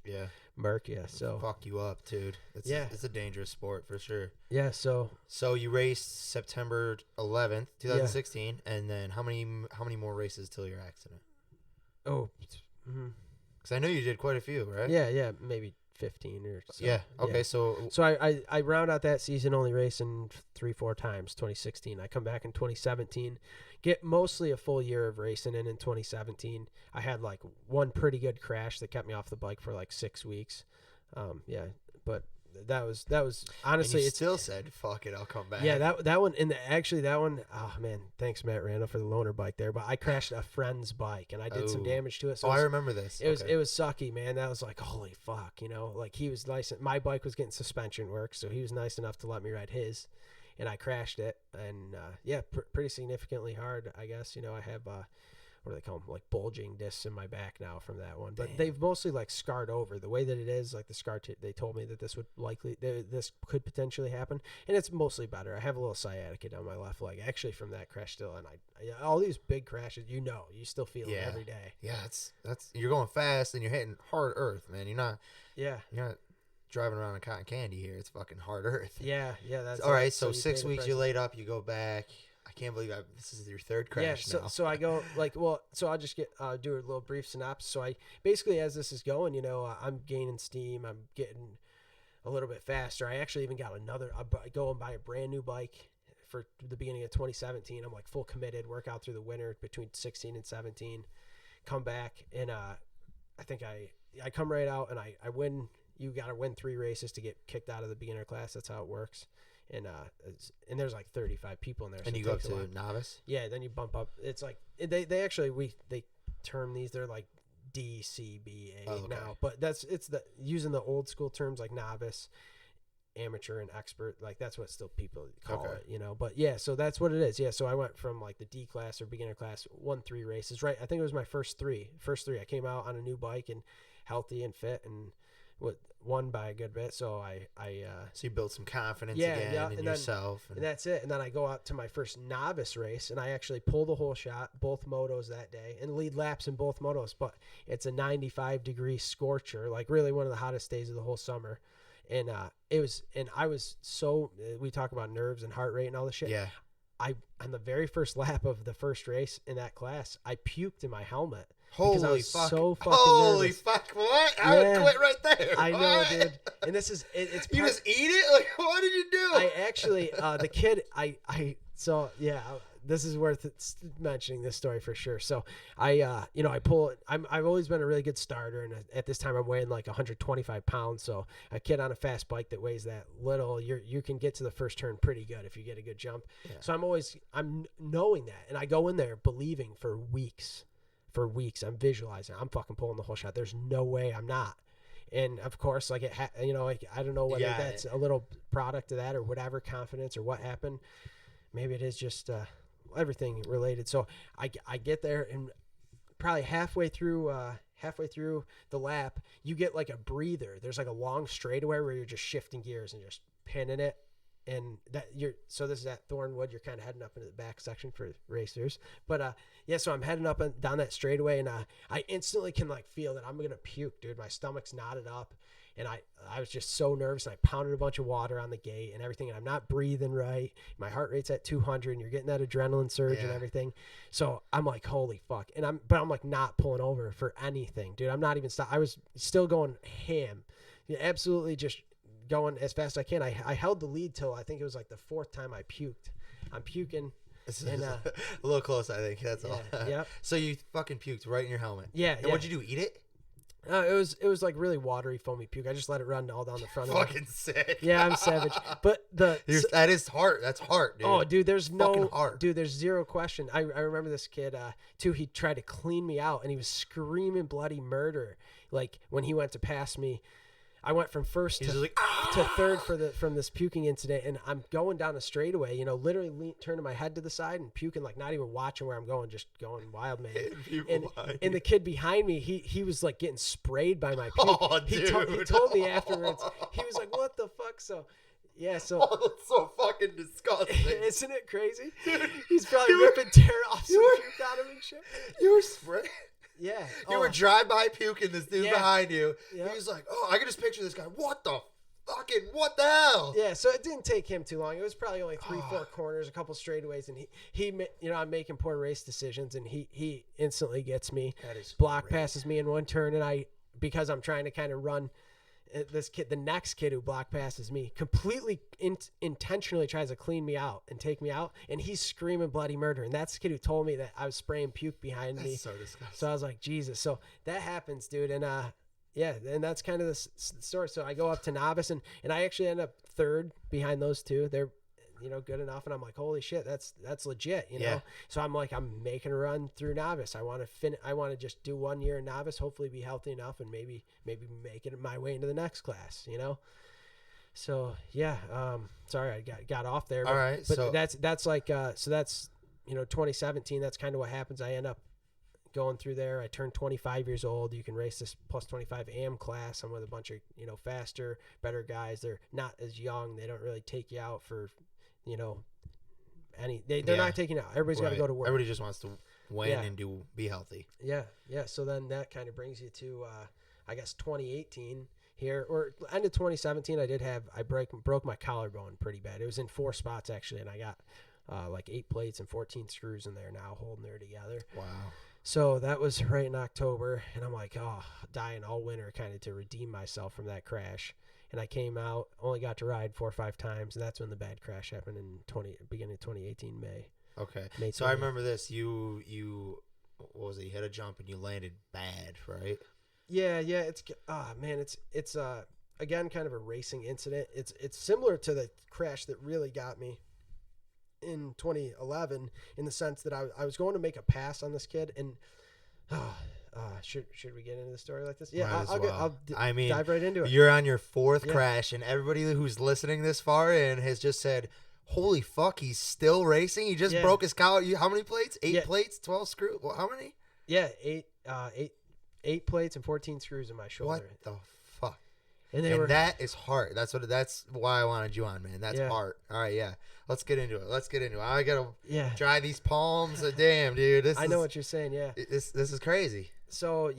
S4: murk you. So
S3: fuck you up, dude. It's a dangerous sport for sure.
S4: Yeah. So
S3: you raced September 11th, 2016, and then how many more races till your accident?
S4: Oh.
S3: Because I know you did quite a few, right?
S4: Yeah, maybe 15 or so.
S3: Yeah. Okay.
S4: Yeah. So I round out that season only racing 3-4 times. 2016. I come back in 2017, get mostly a full year of racing, and in 2017 I had like one pretty good crash that kept me off the bike for like 6 weeks. But that was honestly,
S3: and you still said fuck it, I'll come back.
S4: Yeah, that one, and actually that one, oh man, thanks Matt Randall for the loaner bike there, but I crashed a friend's bike and I did some damage to it. So
S3: I remember this.
S4: It was sucky, man. That was like, holy fuck, you know, like he was nice. My bike was getting suspension work, so he was nice enough to let me ride his, and I crashed it, and pretty significantly hard, I guess. You know, I have what do they call them, like bulging discs in my back now from that one, but they've mostly like scarred over. The way that it is, like the scar, they told me that this could potentially happen, and it's mostly better. I have a little sciatica down my left leg, actually, from that crash still, and all these big crashes, you still feel it every day.
S3: Yeah, that's you're going fast and you're hitting hard earth, man. You're not driving around on cotton candy here. It's fucking hard earth.
S4: Yeah, that's
S3: all right. So 6 weeks you laid up, you go back. I can't believe this is your third crash now.
S4: So I go so I'll just do a little brief synopsis. So I basically, as this is going, you know, I'm gaining steam. I'm getting a little bit faster. I actually even got I go and buy a brand new bike for the beginning of 2017. I'm like full committed, work out through the winter between 16 and 17, come back, and I think I come right out and I win. You got to win 3 races to get kicked out of the beginner class. That's how it works. And there's like 35 people in there.
S3: And
S4: so
S3: you go up to novice?
S4: Yeah, then you bump up. It's like they actually they term these, they're like DCBA now, but it's using the old school terms like novice, amateur, and expert. Like that's what still people call it, you know. But yeah, so that's what it is. Yeah, so I went from like the D class or beginner class, won 3 races. Right, I think it was my first three. I came out on a new bike and healthy and fit, and won by a good bit. So so
S3: you built some confidence again in yourself,
S4: and that's it. And then I go out to my first novice race, and I actually pull the whole shot, both motos that day, and lead laps in both motos. But it's a 95-degree scorcher, like really one of the hottest days of the whole summer. And I was so, we talk about nerves and heart rate and all this shit.
S3: Yeah.
S4: On the very first lap of the first race in that class, I puked in my helmet.
S3: Holy fuck!
S4: So fucking
S3: Holy
S4: nervous.
S3: fuck! What? I would quit right there.
S4: I know, dude. And this is it's.
S3: You just eat it? Like, what did you do?
S4: I actually, the kid, this is worth mentioning this story for sure. So I pull. I've always been a really good starter, and at this time I'm weighing like 125 pounds. So a kid on a fast bike that weighs that little, you can get to the first turn pretty good if you get a good jump. Yeah. So I'm knowing that, and I go in there believing for weeks. I'm visualizing, I'm fucking pulling the whole shot. There's no way I'm not. And of course, like I don't know whether that's a little product of that or whatever, confidence or what happened. Maybe it is just everything related. So I get there, and probably halfway through the lap, you get like a breather. There's like a long straightaway where you're just shifting gears and just pinning it. And so this is at Thornwood. You're kind of heading up into the back section for racers, but so I'm heading up and down that straightaway, and I instantly can like feel that I'm gonna puke, dude. My stomach's knotted up, And I was just so nervous, and I pounded a bunch of water on the gate and everything, and I'm not breathing right. My heart rate's at 200, and you're getting that adrenaline surge and everything. So I'm like, holy fuck. And I'm like not pulling over for anything, dude. I'm not even I was still going ham. Absolutely just going as fast as I can. I held the lead till I think it was like the 4th time I puked. I'm puking. And,
S3: a little close, I think. That's all.
S4: Yep.
S3: So you fucking puked right in your helmet.
S4: Yeah.
S3: And what'd you do? Eat it?
S4: It was like really watery, foamy puke. I just let it run all down the front of it.
S3: Fucking sick.
S4: Yeah, I'm savage. But
S3: that is heart. That's heart, dude.
S4: Oh, dude, there's
S3: fucking heart.
S4: Dude, there's zero question. I remember this kid too. He tried to clean me out, and he was screaming bloody murder. Like when he went to pass me, I went from first to third from this puking incident, and I'm going down a straightaway, literally turning my head to the side and puking, like not even watching where I'm going, just going wild, man. And the kid behind me, he was like getting sprayed by my puke.
S3: Oh, dude.
S4: He told me afterwards, he was like, "What the fuck?" So. Yeah, so
S3: that's so fucking disgusting.
S4: Isn't it crazy? He's probably ripping tear off some puke out of him and shit.
S3: You were spraying.
S4: Yeah.
S3: You were drive-by puking this dude behind you.
S4: Yeah.
S3: He was like, oh, I can just picture this guy. What the hell?
S4: Yeah, so it didn't take him too long. It was probably only 3-4 corners, a couple straightaways, and he I'm making poor race decisions, and he instantly gets me.
S3: That is
S4: block
S3: great.
S4: passes me in one turn, and because I'm trying to kind of run the next kid who block passes me completely intentionally tries to clean me out and take me out, and he's screaming bloody murder, and that's the kid who told me that I was spraying puke behind me.
S3: So disgusting.
S4: So I was like, Jesus. So that happens, dude. And and that's kind of the story. So I go up to novice, and I actually end up 3rd behind those two. They're good enough, and I'm like, holy shit, that's legit,
S3: Yeah.
S4: So I'm like, I'm making a run through novice. I want to just do 1 year in novice, hopefully be healthy enough, and maybe make it my way into the next class, So yeah, sorry I got off there.
S3: All right,
S4: but
S3: so
S4: that's like 2017. That's kind of what happens. I end up going through there. I turned 25 years old. You can race this plus 25 AM class. I'm with a bunch of faster, better guys. They're not as young. They don't really take you out for they're not taking out. Everybody's got to go to work.
S3: Everybody just wants to win and be healthy.
S4: Yeah. So then that kind of brings you to I guess 2018 here, or end of 2017. I broke my collarbone pretty bad. It was in 4 spots actually, and I got like 8 plates and 14 screws in there now holding there together.
S3: Wow.
S4: So that was right in October, and I'm like, dying all winter kind of to redeem myself from that crash. And I came out, only got to ride 4 or 5 times, and that's when the bad crash happened in beginning of 2018 May.
S3: Okay.
S4: May
S3: so I remember this. You what was it? You hit a jump and you landed bad, right?
S4: Yeah. It's it's again kind of a racing incident. It's similar to the crash that really got me in 2011, in the sense that I was going to make a pass on this kid, and should we get into the story like this? Yeah, I'll dive right into it.
S3: You're on your 4th crash, and everybody who's listening this far in has just said, holy fuck, he's still racing? He just broke his collar. How many plates? 8 plates? 12 screws? Well, how many?
S4: Yeah, 8 plates and 14 screws in my shoulder.
S3: What the fuck?
S4: And
S3: that is heart. That's why I wanted you on, man. That's heart. All right, yeah. Let's get into it. I gotta dry these palms. Damn, dude. I
S4: know what you're saying. Yeah.
S3: This is crazy.
S4: So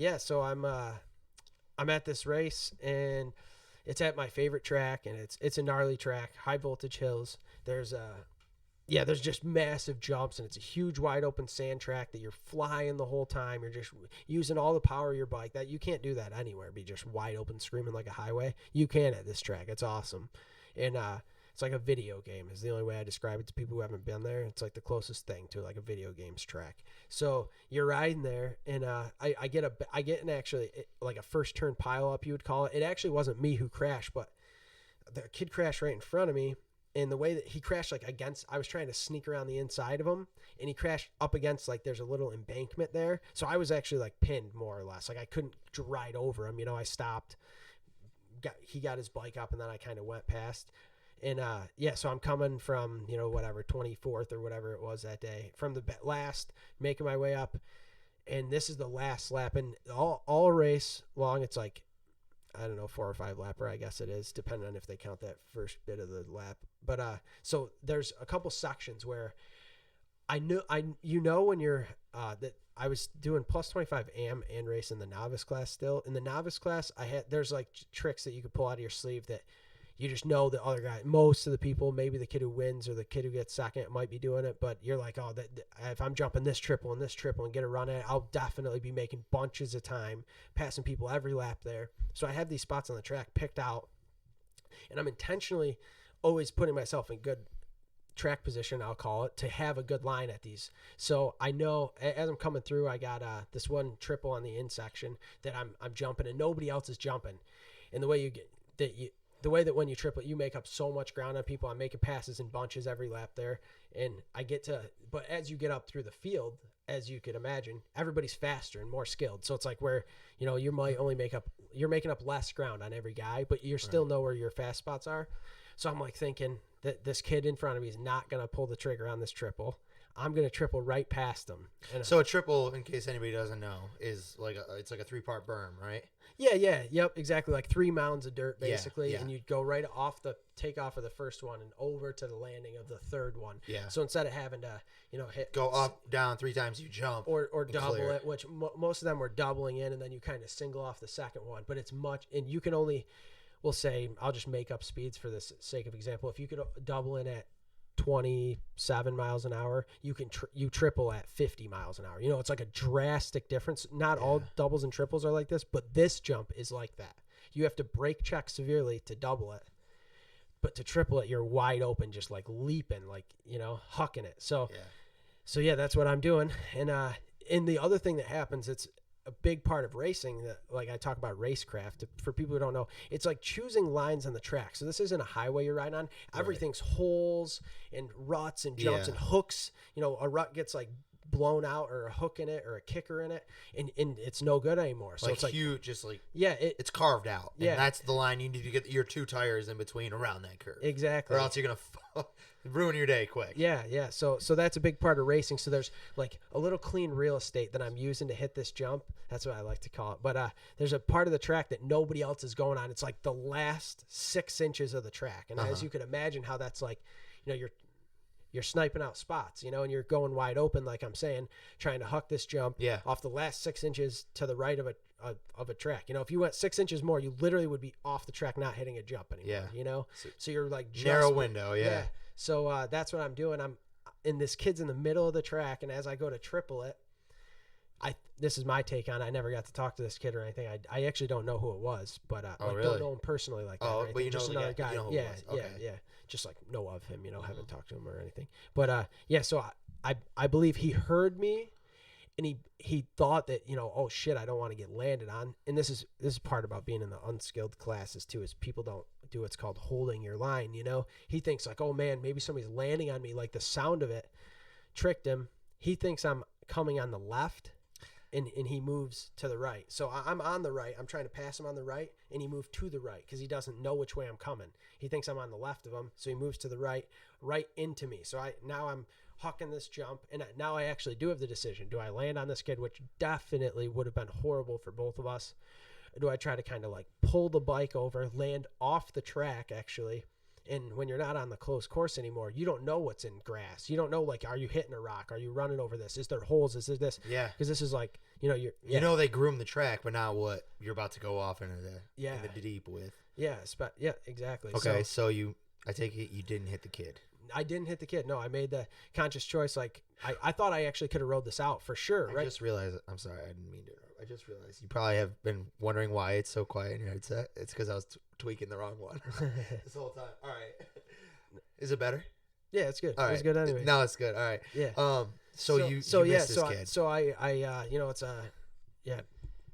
S4: I'm at this race, and it's at my favorite track, and it's a gnarly track, high voltage hills. There's just massive jumps, and it's a huge wide open sand track that you're flying the whole time. You're just using all the power of your bike. That you can't do that anywhere. Be just wide open screaming like a highway. You can at this track. It's awesome. And it's like a video game is the only way I describe it to people who haven't been there. It's like the closest thing to like a video games track. So you're riding there, and I get like a first turn pile up, you would call it. It actually wasn't me who crashed, but the kid crashed right in front of me. And the way that he crashed, like I was trying to sneak around the inside of him, and he crashed up against, like, there's a little embankment there. So I was actually like pinned more or less. Like I couldn't ride over him. I stopped, he got his bike up, and then I kind of went past. And so I'm coming from, 24th or whatever it was that day, from the last, making my way up. And this is the last lap, and all race long, it's like, I don't know, 4 or 5 lapper, I guess it is, depending on if they count that first bit of the lap. But so there's a couple sections where when you're that I was doing plus 25 AM and race in the novice class still. In the novice class, there's like tricks that you could pull out of your sleeve that you just know the other guy, most of the people, maybe the kid who wins or the kid who gets second might be doing it, but you're like, oh, if I'm jumping this triple and get a run at it, I'll definitely be making bunches of time, passing people every lap there. So I have these spots on the track picked out, and I'm intentionally always putting myself in good track position, I'll call it, to have a good line at these. So I know as I'm coming through, I got this one triple on the in section that I'm jumping and nobody else is jumping. And the way that when you triple, you make up so much ground on people. I'm making passes in bunches every lap there, and but as you get up through the field, as you could imagine, everybody's faster and more skilled. So it's like where, you might only you're making up less ground on every guy, but you're still know where your fast spots are. So I'm like thinking that this kid in front of me is not going to pull the trigger on this triple. I'm going to triple right past him.
S3: So a triple, in case anybody doesn't know, is it's like a 3-part berm, right?
S4: Yeah. Yep. Exactly. Like 3 mounds of dirt basically.
S3: Yeah.
S4: And you'd go right off the takeoff of the first one and over to the landing of the third one.
S3: Yeah.
S4: So instead of having to,
S3: go up, down 3 times, you jump
S4: or double it, which most of them were doubling in, and then you kind of single off the second one, but it's and you can only, we'll say, I'll just make up speeds for the sake of example. If you could double in at 27 miles an hour, you can you triple at 50 miles an hour. It's like a drastic difference. Not all doubles and triples are like this, but this jump is like that. You have to brake check severely to double it, but to triple it, you're wide open, just like leaping, like, hucking it. So that's what I'm doing. And the other thing that happens, it's a big part of racing that, like I talk about racecraft, for people who don't know, it's like choosing lines on the track. So this isn't a highway you're riding on. Everything's holes and ruts and jumps and hooks. A rut gets like blown out, or a hook in it, or a kicker in it, and it's no good anymore. So it's like
S3: huge, just like it's carved out.
S4: Yeah,
S3: and that's the line you need to get your 2 tires in between around that curve.
S4: Exactly,
S3: or else you're gonna ruin your day quick.
S4: Yeah. So that's a big part of racing. So there's like a little clean real estate that I'm using to hit this jump. That's what I like to call it. But there's a part of the track that nobody else is going on. It's like the last 6 inches of the track, and as you could imagine, how that's like, you're sniping out spots, and you're going wide open, like I'm saying, trying to huck this jump off the last 6 inches to the right of a track. If you went 6 inches more, you literally would be off the track, not hitting a jump anymore. So you're like
S3: narrow window.
S4: So that's what I'm doing. This kid's in the middle of the track, and as I go to triple it, this is my take on it. I never got to talk to this kid or anything. I actually don't know who it was, but
S3: really?
S4: don't know him personally like that.
S3: Oh, but you know
S4: just another guy.
S3: You know who it was. Okay.
S4: Yeah. Just like know of him, haven't talked to him or anything. But so I believe he heard me, and he thought that, oh shit, I don't want to get landed on. And this is part about being in the unskilled classes too, is people don't do what's called holding your line. He thinks like, oh man, maybe somebody's landing on me. Like the sound of it tricked him. He thinks I'm coming on the left, and he moves to the right. So I'm on the right. I'm trying to pass him on the right, and he moved to the right because he doesn't know which way I'm coming. He thinks I'm on the left of him, so he moves to the right into me. So now I'm hucking this jump, and now I actually do have the decision. Do I land on this kid, which definitely would have been horrible for both of us? Or do I try to kind of like pull the bike over, land off the track actually? And when you're not on the closed course anymore, you don't know what's in grass. You don't know, like, are you hitting a rock? Are you running over this? Is there holes? Is there this?
S3: Yeah.
S4: Because this is like,
S3: they groom the track, but now what? You're about to go off into the deep with.
S4: Yeah. Exactly.
S3: Okay. So I take it you didn't hit the kid.
S4: I didn't hit the kid. No, I made the conscious choice. Like I thought I actually could have rode this out for sure. Right.
S3: I just realized. I'm sorry. I didn't mean to. I just realized you probably have been wondering why it's so quiet in your headset. It's because I was tweaking the wrong one this whole time. All right. Is it better?
S4: Yeah, it's good.
S3: All right.
S4: It's good anyway.
S3: No, it's good. All right.
S4: Yeah.
S3: So you missed this kid.
S4: It's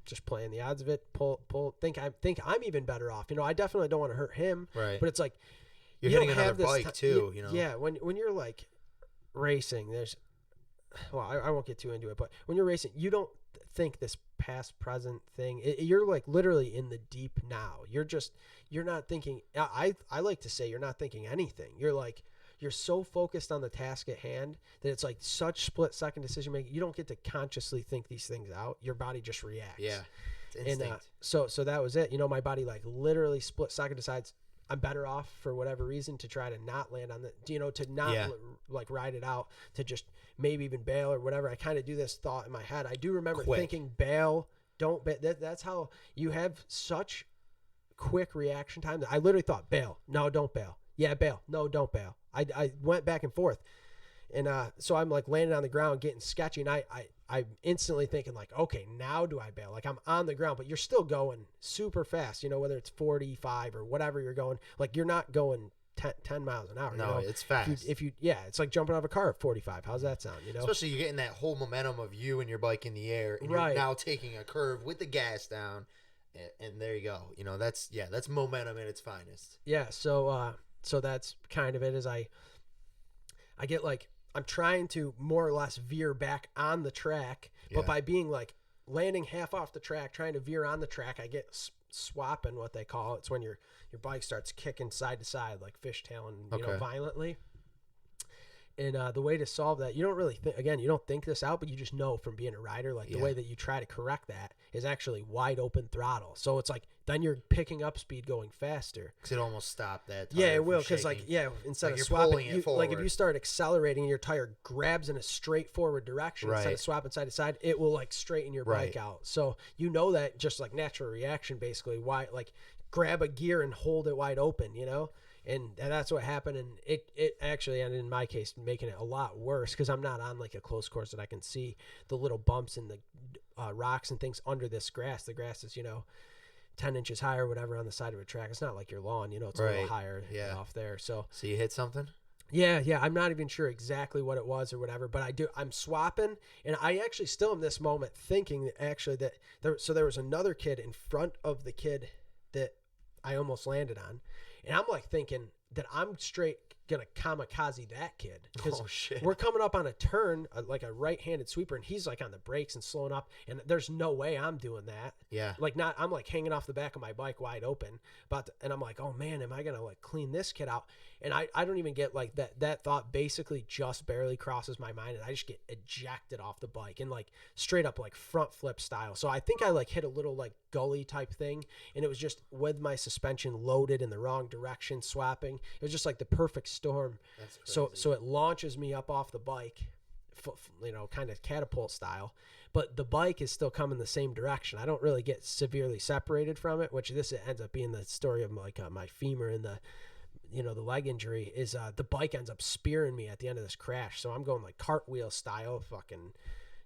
S4: just playing the odds of it. Pull. Think I'm even better off. I definitely don't want to hurt him.
S3: Right.
S4: But it's like
S3: you're hitting another bike too.
S4: Yeah. When you're like racing, I won't get too into it, but when you're racing, you don't think this past present thing. You're like literally in the deep now. You're not thinking. I like to say you're not thinking anything. You're so focused on the task at hand that it's like such split second decision making. You don't get to consciously think these things out. Your body just reacts.
S3: Yeah. It's instinct.
S4: And so that was it. My body like literally split second decides I'm better off for whatever reason to try to not land on the, to not like ride it out, to just maybe even bail or whatever. I kind of do this thought in my head. I do remember thinking bail, don't bail. That's how you have such quick reaction time that I literally thought bail. No, don't bail. Yeah, bail. No, don't bail. I went back and forth. And so I'm like landing on the ground, getting sketchy, and I'm instantly thinking like, okay, now do I bail? Like I'm on the ground, but you're still going super fast, whether it's 45 or whatever you're going. Like you're not going 10 miles an hour.
S3: No, it's fast.
S4: If you it's like jumping off a car at 45. How's that sound?
S3: Especially you're getting that whole momentum of you and your bike in the air, and you're now taking a curve with the gas down, and there you go. That's momentum at its finest.
S4: Yeah. So that's kind of it. Is I get like, I'm trying to more or less veer back on the track, but by being like landing half off the track, trying to veer on the track, I get swapping, what they call it. It's when your bike starts kicking side to side, like fishtailing, violently. And the way to solve that, you don't really you don't think this out, but you just know from being a rider, like the way that you try to correct that is actually wide open throttle. So it's like, then you're picking up speed going faster.
S3: Because it almost stopped that tire.
S4: Yeah, it will. Because instead of swapping, if you start accelerating and your tire grabs in a straight forward direction instead of swapping side to side, it will like straighten your bike out. So that just like natural reaction, basically. Why, like, grab a gear and hold it wide open, And that's what happened, and it actually ended, in my case, making it a lot worse because I'm not on like a close course that I can see the little bumps and the rocks and things under this grass. The grass is 10 inches higher or whatever on the side of a track. It's not like your lawn, it's a little higher off there. So
S3: you hit something?
S4: Yeah. I'm not even sure exactly what it was or whatever, but I'm swapping, and I actually still in this moment thinking that actually that there was another kid in front of the kid that I almost landed on. And I'm like thinking that I'm straight gonna kamikaze that kid because we're coming up on a turn, like a right-handed sweeper, and he's like on the brakes and slowing up, and there's no way I'm doing that.
S3: Yeah.
S4: Like I'm like hanging off the back of my bike wide open, and I'm like, oh man, am I gonna like clean this kid out? And I don't even get like that thought basically just barely crosses my mind, and I just get ejected off the bike and like straight up like front flip style. So I think I like hit a little like gully type thing, and it was just with my suspension loaded in the wrong direction, swapping. It was just like the perfect storm.
S3: That's crazy.
S4: So it launches me up off the bike, kind of catapult style, but the bike is still coming the same direction. I don't really get severely separated from it, which this ends up being the story of like my femur and the the leg injury is the bike ends up spearing me at the end of this crash. So I'm going like cartwheel style, fucking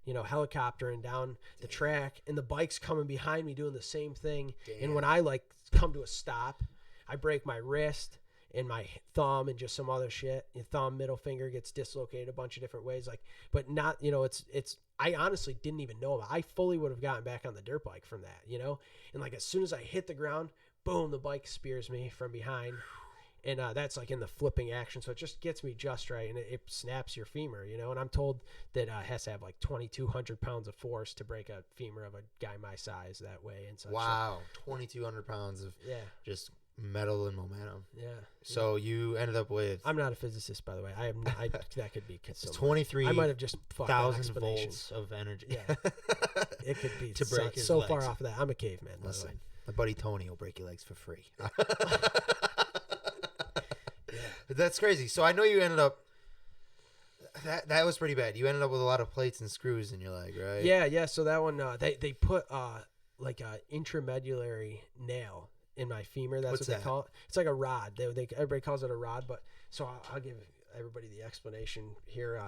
S4: helicoptering down the track, and the bike's coming behind me doing the same thing. Damn. And when I like come to a stop, I break my wrist and my thumb and just some other shit. Your thumb, middle finger gets dislocated a bunch of different ways. Like, but not, it's, I honestly didn't even know about it. I fully would have gotten back on the dirt bike from that, and like, as soon as I hit the ground, boom, the bike spears me from behind. And that's like in the flipping action. So it just gets me just right. And it snaps your femur, and I'm told that it has to have like 2,200 pounds of force to break a femur of a guy my size that way. And such.
S3: Wow. 2,200 pounds of just metal and momentum.
S4: Yeah.
S3: So you ended up with.
S4: I'm not a physicist, by the way. That could be
S3: 23.
S4: I might have just fucked
S3: 1,000 volts of energy.
S4: Yeah. It could be
S3: to break his
S4: so
S3: legs.
S4: far off of that. I'm a caveman.
S3: Listen, my buddy Tony will break your legs for free. That's crazy. So I know you ended up. That was pretty bad. You ended up with a lot of plates and screws in your leg, right?
S4: Yeah. So that one, they put like a intramedullary nail in my femur. That's what they call it. It's like a rod. Everybody calls it a rod, but so I'll give everybody the explanation here.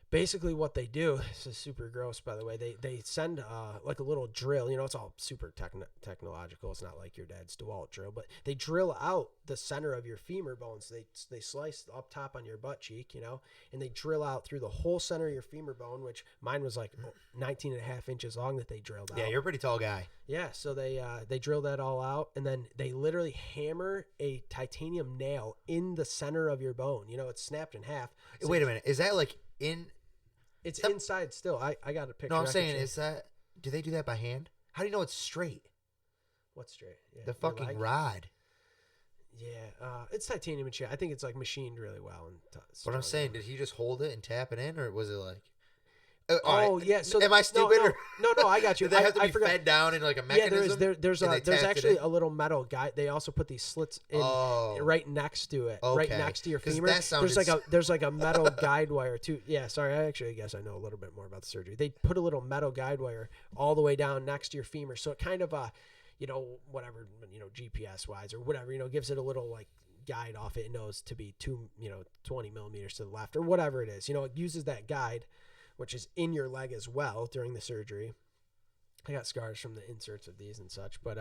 S4: Basically what they do, this is super gross, by the way, they send like a little drill, it's all super technological. It's not like your dad's DeWalt drill, but they drill out the center of your femur bones. They slice up top on your butt cheek, and they drill out through the whole center of your femur bone, which mine was like 19 and a half inches long that they drilled out.
S3: Yeah, you're a pretty tall guy.
S4: Yeah, so they drill that all out, and then they literally hammer a titanium nail in the center of your bone. It's snapped in half. So
S3: wait a minute. Is that like in...
S4: It's inside still. I got a picture.
S3: No, I'm saying, do they do that by hand? How do you know it's straight?
S4: What's straight? Yeah,
S3: the fucking rod.
S4: Yeah, it's titanium and shit. I think it's like machined really well.
S3: But I'm saying, did he just hold it and tap it in, or was it like...
S4: Oh yeah. So
S3: am I stupid?
S4: No. I got you.
S3: Do they have to
S4: I
S3: be
S4: forgot.
S3: fed down in like a
S4: Yeah,
S3: mechanism?
S4: there's actually a little metal guide. They also put these slits in right next to it, right
S3: Okay.
S4: next to your
S3: 'Cause
S4: femur.
S3: that sounded
S4: There's like a metal guide wire too. Yeah, sorry. I guess I know a little bit more about the surgery. They put a little metal guide wire all the way down next to your femur, so it kind of whatever GPS wise or whatever gives it a little like guide off it. It knows to be 20 millimeters to the left or whatever it is. It uses that guide, which is in your leg as well during the surgery. I got scars from the inserts of these and such, but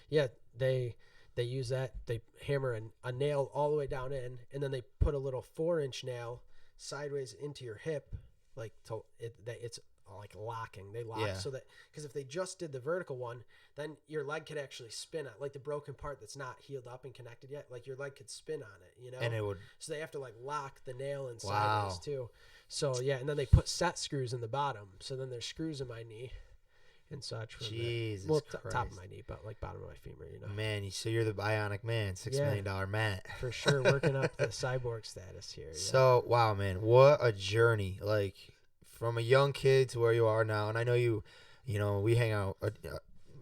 S4: yeah, they use that. They hammer a nail all the way down in, and then they put a little 4-inch nail sideways into your hip, like it's like locking. They lock so that, because if they just did the vertical one, then your leg could actually spin it, like the broken part that's not healed up and connected yet. Like your leg could spin on it,
S3: And it would.
S4: So they have to like lock the nail in sideways too. So yeah, and then they put set screws in the bottom. So then there's screws in my knee and such. From
S3: Jesus Christ.
S4: Top of my knee, but like bottom of my femur,
S3: Man, so you're the bionic man, $6 million Matt.
S4: For sure, working up the cyborg status here. Yeah.
S3: So wow, man, what a journey! Like from a young kid to where you are now, and I know we hang out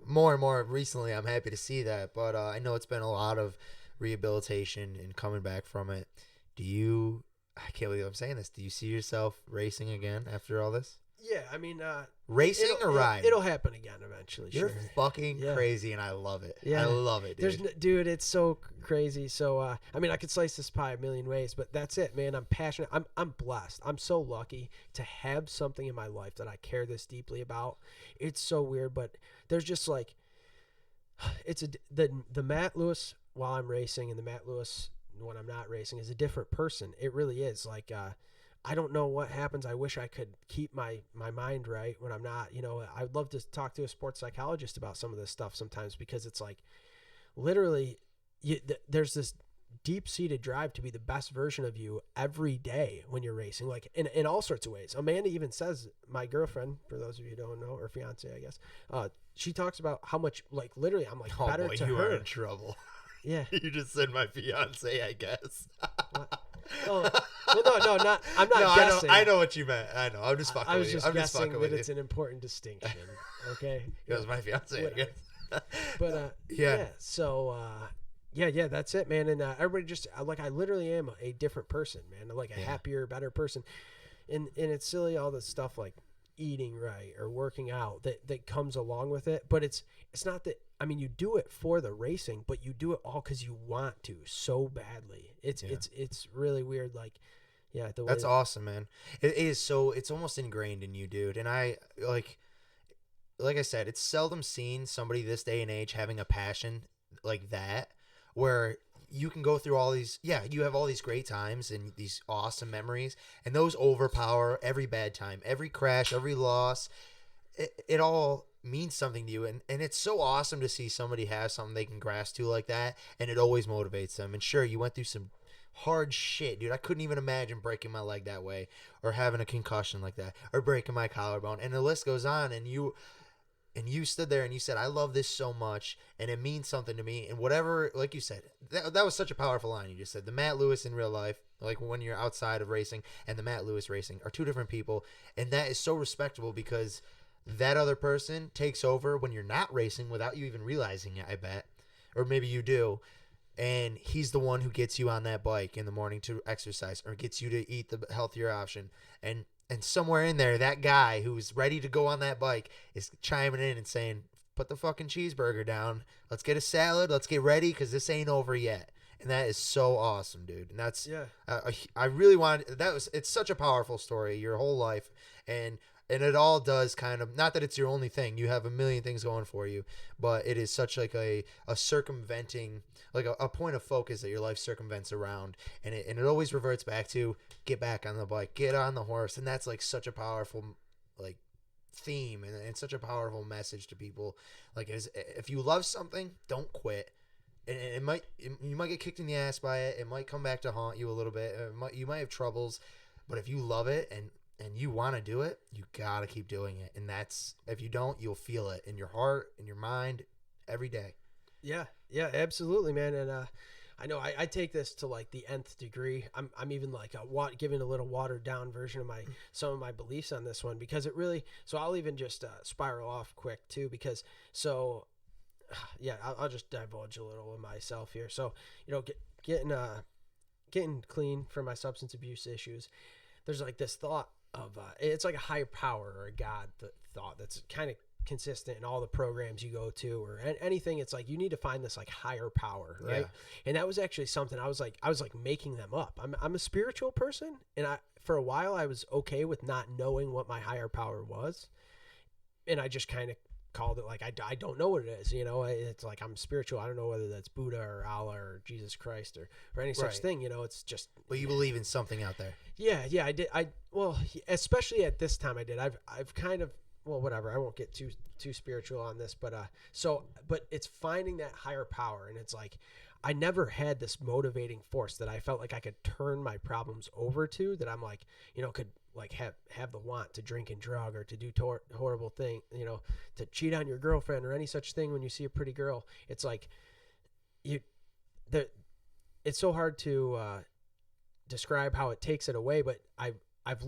S3: more and more recently. I'm happy to see that, but I know it's been a lot of rehabilitation and coming back from it. I can't believe I'm saying this. Do you see yourself racing again after all this?
S4: Yeah, I mean,
S3: racing or riding?
S4: It'll happen again eventually.
S3: You're fucking crazy, and I love it.
S4: Yeah.
S3: I love it, dude.
S4: Dude, it's so crazy. So, I mean, I could slice this pie a million ways, but that's it, man. I'm passionate. I'm blessed. I'm so lucky to have something in my life that I care this deeply about. It's so weird, but there's just like, the Matt Lewis while I'm racing and the Matt Lewis when I'm not racing is a different person. It really is. Like, I don't know what happens. I wish I could keep my mind right when I'm not. I would love to talk to a sports psychologist about some of this stuff sometimes, because it's like literally there's this deep-seated drive to be the best version of you every day when you're racing, like in all sorts of ways. Amanda even says, my girlfriend, for those of you who don't know, or fiance, I guess, she talks about how much, like, literally I'm like better to
S3: you
S4: her.
S3: are in trouble.
S4: Yeah.
S3: You just said my fiance, I guess.
S4: Oh, well, no, not. I'm not guessing.
S3: I know what you meant. I know. I'm just fucking
S4: I was
S3: with you.
S4: just
S3: I'm just
S4: guessing
S3: fucking
S4: that
S3: with
S4: it's
S3: you.
S4: an important distinction. Okay.
S3: It was my fiance, I guess.
S4: But yeah. So yeah, that's it, man. And everybody just like, I literally am a different person, man. Like a happier, better person. And it's silly, all this stuff like eating right or working out that comes along with it. But it's not that. I mean, you do it for the racing, but you do it all because you want to so badly. It's really weird. Like, yeah,
S3: that's awesome, man. It is so. It's almost ingrained in you, dude. And I like I said, it's seldom seen somebody this day and age having a passion like that, where you can go through all these. Yeah, you have all these great times and these awesome memories, and those overpower every bad time, every crash, every loss. It all means something to you, and it's so awesome to see somebody have something they can grasp to like that, and it always motivates them. And sure, you went through some hard shit, dude. I couldn't even imagine breaking my leg that way, or having a concussion like that, or breaking my collarbone, and the list goes on. And you stood there and you said, I love this so much, and it means something to me. And whatever, like you said, that was such a powerful line you just said. The Matt Lewis in real life, like when you're outside of racing, and the Matt Lewis racing are two different people, and that is so respectable, because that other person takes over when you're not racing without you even realizing it, I bet. Or maybe you do. And he's the one who gets you on that bike in the morning to exercise, or gets you to eat the healthier option. And somewhere in there, that guy who's ready to go on that bike is chiming in and saying, put the fucking cheeseburger down. Let's get a salad. Let's get ready, because this ain't over yet. And that is so awesome, dude. And that's, I really wanted, it's such a powerful story, your whole life. And it all does kind of, not that it's your only thing, you have a million things going for you, but it is such like a circumventing, like a point of focus that your life circumvents around, and it always reverts back to get back on the bike, get on the horse. And that's like such a powerful like theme, and such a powerful message to people. Like, if you love something, don't quit. And you might get kicked in the ass by it. It might come back to haunt you a little bit. You might have troubles, but if you love it and you want to do it, you got to keep doing it. And that's, if you don't, you'll feel it in your heart, in your mind, every day.
S4: Yeah, absolutely, man. And I know I take this to like the nth degree. I'm even like giving a little watered down version of some of my beliefs on this one, because it really, so I'll even just spiral off quick too, because so yeah, I'll just divulge a little of myself here. So, you know, getting clean from my substance abuse issues, there's like this thought of it's like a higher power or a God thought that's kind of consistent in all the programs you go to or anything. It's like you need to find this like higher power, right? Yeah. And that was actually something I was like making them up. I'm a spiritual person, and for a while I was okay with not knowing what my higher power was, and I just kind of called it like I don't know what it is, you know. It's like I'm spiritual. I don't know whether that's Buddha or Allah or Jesus Christ or any such thing, you know. It's just,
S3: but you believe in something out there.
S4: Yeah, I did. Well, especially at this time I did. I've kind of, well, whatever. I won't get too spiritual on this, but but it's finding that higher power, and it's like I never had this motivating force that I felt like I could turn my problems over to, that I'm like, you know, could like have the want to drink and drug or to do horrible thing, you know, to cheat on your girlfriend or any such thing when you see a pretty girl. It's like it's so hard to describe how it takes it away, but I've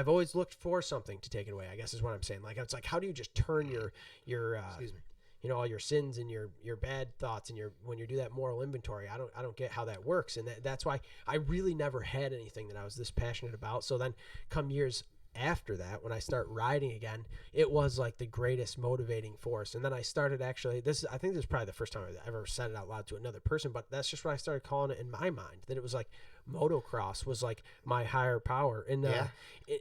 S4: always looked for something to take it away, I guess is what I'm saying. Like, it's like, how do you just turn your
S3: Excuse me.
S4: You know, all your sins and your bad thoughts and when you do that moral inventory, I don't get how that works. And that's why I really never had anything that I was this passionate about. So then come years after that, when I start riding again, it was like the greatest motivating force. And then I started actually, I think this is probably the first time I ever said it out loud to another person, but that's just what I started calling it in my mind, that it was like motocross was like my higher power. And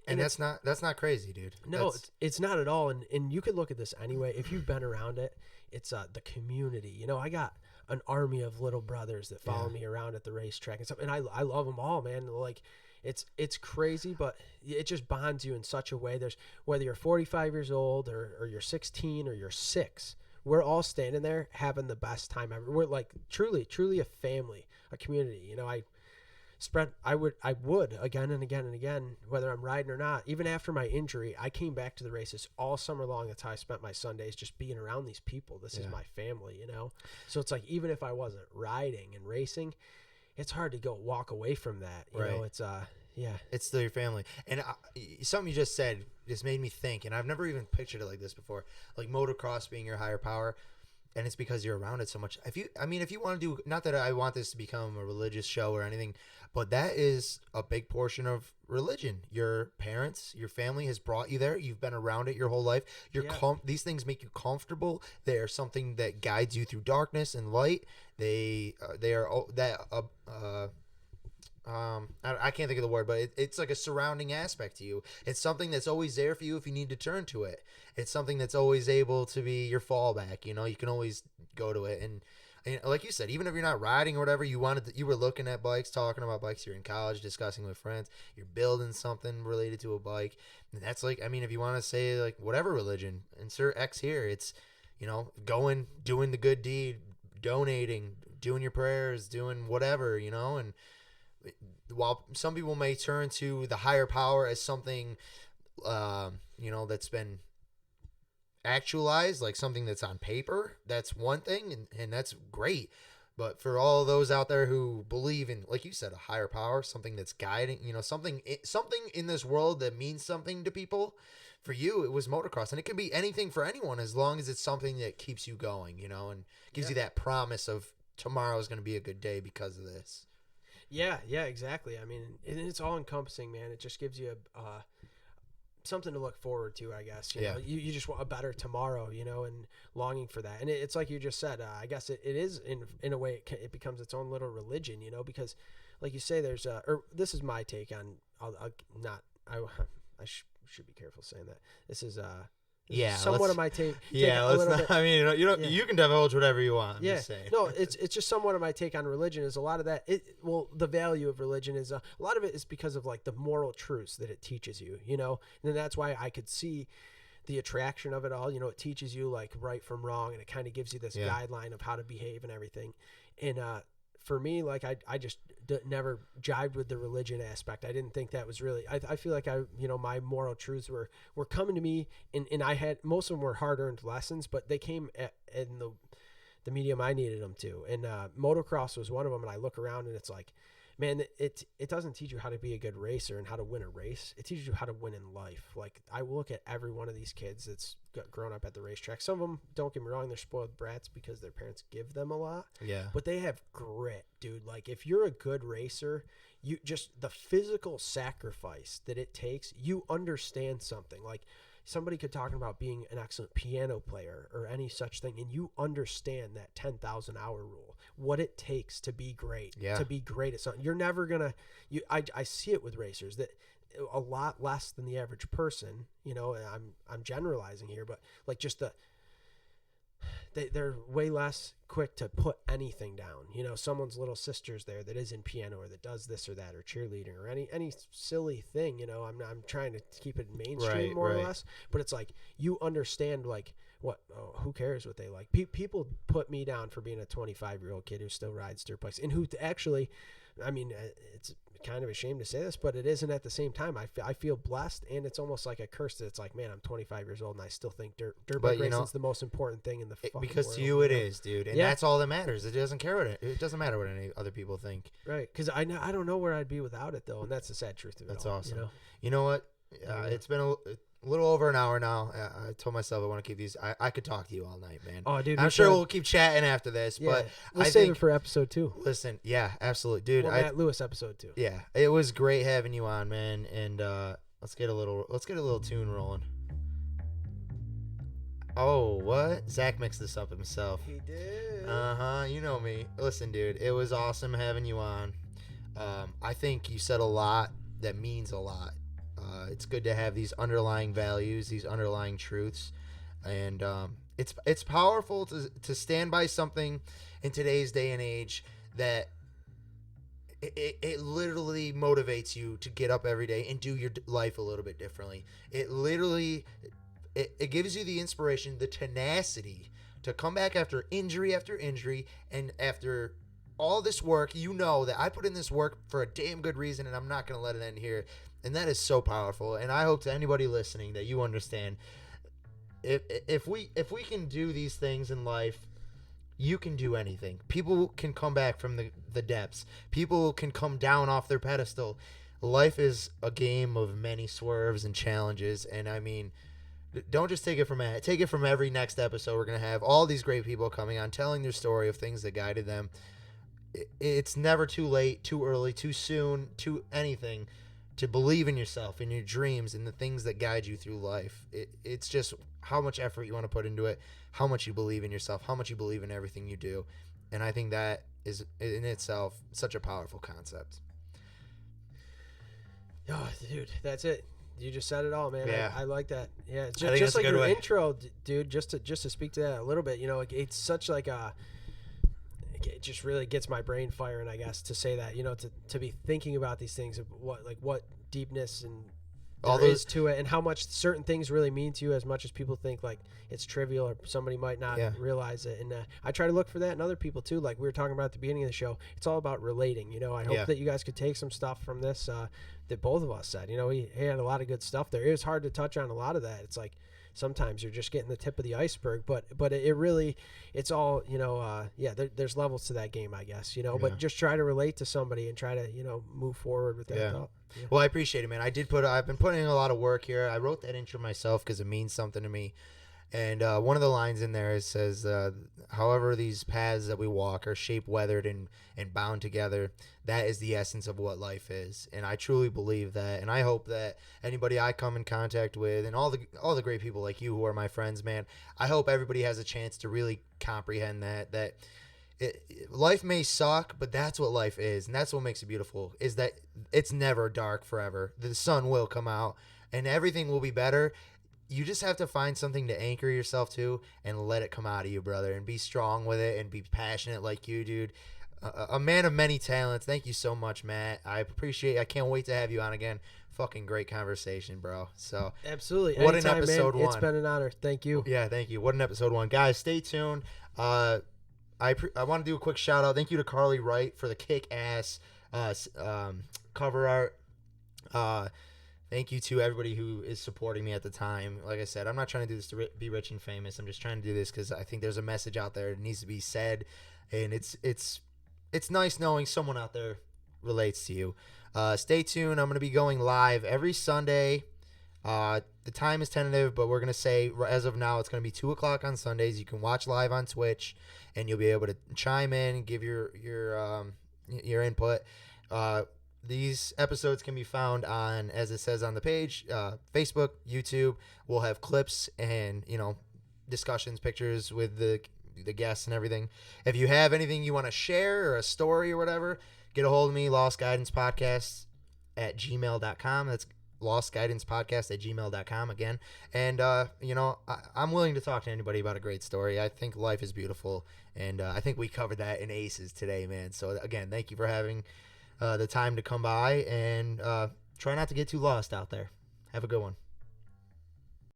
S3: and that's not crazy, dude.
S4: No, it's not at all. And you could look at this anyway. If you've been around it, it's the community. You know, I got an army of little brothers that follow me around at the racetrack and stuff. And I love them all, man. Like, it's crazy, but it just bonds you in such a way. There's, whether you're 45 years old or you're 16 or you're 6, we're all standing there having the best time ever. We're like truly a family, a community. You know, I would again and again and again, whether I'm riding or not. Even after my injury, I came back to the races all summer long. That's how I spent my Sundays, just being around these people. This is my family, you know? So it's like, even if I wasn't riding and racing, it's hard to walk away from that. You know, it's it's still
S3: your family. And something you just said just made me think, and I've never even pictured it like this before, like motocross being your higher power. And it's because you're around it so much. If you want to do, not that I want this to become a religious show or anything, but that is a big portion of religion. Your parents, your family has brought you there. You've been around it your whole life. These things make you comfortable. They are something that guides you through darkness and light. I can't think of the word, but it's like a surrounding aspect to you. It's something that's always there for you if you need to turn to it. It's something that's always able to be your fallback. You know, you can always go to it. And like you said, even if you're not riding or whatever, you were looking at bikes, talking about bikes. You're in college, discussing with friends. You're building something related to a bike. And that's like, I mean, if you want to say like whatever religion, insert X here. It's, you know, going, doing the good deed, donating, doing your prayers, doing whatever, you know. And while some people may turn to the higher power as something, you know, that's been actualized, like something that's on paper, that's one thing, and that's great. But for all those out there who believe in, like you said, a higher power, something that's guiding, you know, something in this world that means something to people, for you, it was motocross. And it can be anything for anyone, as long as it's something that keeps you going, you know, and gives you that promise of tomorrow is going to be a good day because of this.
S4: Yeah, exactly. I mean, it's all encompassing, man. It just gives you something to look forward to, I guess. You know, you just want a better tomorrow, you know, and longing for that. And it's like you just said, I guess it is in a way, it becomes its own little religion, you know, because like you say, there's or this is my take on, I should be careful saying that. This is somewhat of my take.
S3: Let's not. I mean, you can divulge whatever you want. I'm just saying.
S4: No, it's just somewhat of my take on religion. Is a lot of that. The value of religion is a lot of it is because of like the moral truths that it teaches you. You know, and that's why I could see the attraction of it all. You know, it teaches you like right from wrong, and it kind of gives you this guideline of how to behave and everything. And for me, like I just never jived with the religion aspect. I didn't think that was really, I feel like my moral truths were coming to me, and I had, most of them were hard earned lessons, but they came in the medium I needed them to. And motocross was one of them. And I look around and it's like, man, it doesn't teach you how to be a good racer and how to win a race. It teaches you how to win in life. Like, I look at every one of these kids that's grown up at the racetrack. Some of them, don't get me wrong, they're spoiled brats because their parents give them a lot.
S3: Yeah.
S4: But they have grit, dude. Like, if you're a good racer, you just, the physical sacrifice that it takes, you understand something. Like, somebody could talk about being an excellent piano player or any such thing, and you understand that 10,000 hour rule, what it takes to be great, to be great at something. You're never gonna. I see it with racers that a lot less than the average person. You know, and I'm generalizing here, but like just they're way less quick to put anything down. You know, someone's little sister's there that is in piano or that does this or that or cheerleading or any silly thing. You know, I'm trying to keep it mainstream more or less, but it's like you understand like what. Oh, who cares what they like? People put me down for being a 25-year-old kid who still rides dirt bikes and who actually, I mean, it's kind of a shame to say this, but it isn't at the same time. I feel blessed, and it's almost like a curse that it's like, man, I'm 25 years old and I still think dirt bike racing is the most important thing in the fucking
S3: because
S4: world,
S3: to you it is, dude, and that's all that matters. It doesn't matter what any other people think.
S4: Right? Because I don't know where I'd be without it though, and that's the sad truth of it.
S3: That's
S4: all,
S3: awesome. You know what? It's been a little over an hour now. I told myself I want to keep these. I could talk to you all night, man.
S4: Oh, dude,
S3: I'm sure we'll keep chatting after this, but
S4: we'll
S3: I
S4: save
S3: think
S4: it for episode 2.
S3: Listen, yeah, absolutely, dude.
S4: Matt Lewis episode 2.
S3: Yeah, it was great having you on, man. And let's get a little tune rolling. Oh, what? Zach mixed this up himself.
S4: He did.
S3: You know me. Listen, dude, it was awesome having you on. I think you said a lot that means a lot. It's good to have these underlying values, these underlying truths, and it's powerful to stand by something in today's day and age that it literally motivates you to get up every day and do your life a little bit differently. It literally it gives you the inspiration, the tenacity to come back after injury, and after all this work. You know that I put in this work for a damn good reason, and I'm not going to let it end here. And that is so powerful. And I hope to anybody listening that you understand, if we can do these things in life, you can do anything. People can come back from the depths. People can come down off their pedestal. Life is a game of many swerves and challenges. And I mean, don't just take it from Matt. Take it from every next episode. We're going to have all these great people coming on, telling their story of things that guided them. It's never too late, too early, too soon, too anything to believe in yourself, in your dreams, and the things that guide you through life. It's just how much effort you want to put into it, how much you believe in yourself, how much you believe in everything you do. And I think that is in itself such a powerful concept.
S4: Oh, dude, that's it. You just said it all, man.
S3: Yeah.
S4: I like that. Yeah,
S3: think
S4: just
S3: that's a
S4: like
S3: good
S4: your
S3: way.
S4: intro, dude. Just to speak to that a little bit, you know, it's such like a. It just really gets my brain firing, I guess, to say that, you know, to be thinking about these things, of what deepness and
S3: All
S4: there
S3: those-
S4: is to it, and how much certain things really mean to you, as much as people think like it's trivial or somebody might not realize it. And I try to look for that in other people too. Like we were talking about at the beginning of the show, it's all about relating. You know, I hope that you guys could take some stuff from this that both of us said. You know, he had a lot of good stuff there. It was hard to touch on a lot of that. It's like sometimes you're just getting the tip of the iceberg, but it really, it's all, you know, there's levels to that game, I guess, you know, but just try to relate to somebody and try to, you know, move forward with that thought. Yeah.
S3: Well, I appreciate it, man. I've been putting in a lot of work here. I wrote that intro myself because it means something to me. And one of the lines in there says, however these paths that we walk are shaped, weathered, and bound together, that is the essence of what life is. And I truly believe that. And I hope that anybody I come in contact with, and all the great people like you who are my friends, man, I hope everybody has a chance to really comprehend that life may suck, but that's what life is. And that's what makes it beautiful, is that it's never dark forever. The sun will come out and everything will be better. You just have to find something to anchor yourself to and let it come out of you, brother, and be strong with it and be passionate like you, dude. A man of many talents. Thank you so much, Matt. I can't wait to have you on again. Fucking great conversation, bro. So
S4: absolutely.
S3: What
S4: Anytime,
S3: an episode,
S4: man.
S3: one.
S4: It's been an honor. Thank you.
S3: Yeah, thank you. What an episode, one. Guys, stay tuned. I want to do a quick shout out. Thank you to Carly Wright for the kick-ass cover art. Thank you to everybody who is supporting me at the time. Like I said, I'm not trying to do this to be rich and famous. I'm just trying to do this because I think there's a message out there that needs to be said, and it's nice knowing someone out there relates to you. Stay tuned. I'm going to be going live every Sunday. The time is tentative, but we're going to say as of now it's going to be 2 o'clock on Sundays. You can watch live on Twitch, and you'll be able to chime in, give your input. These episodes can be found on, as it says on the page, Facebook, YouTube. We'll have clips and, discussions, pictures with the guests and everything. If you have anything you want to share or a story or whatever, get a hold of me, lostguidancepodcast@gmail.com. That's lostguidancepodcast@gmail.com again. And, I'm willing to talk to anybody about a great story. I think life is beautiful, and I think we covered that in aces today, man. So, again, thank you for having the time to come by, and try not to get too lost out there. Have a good one.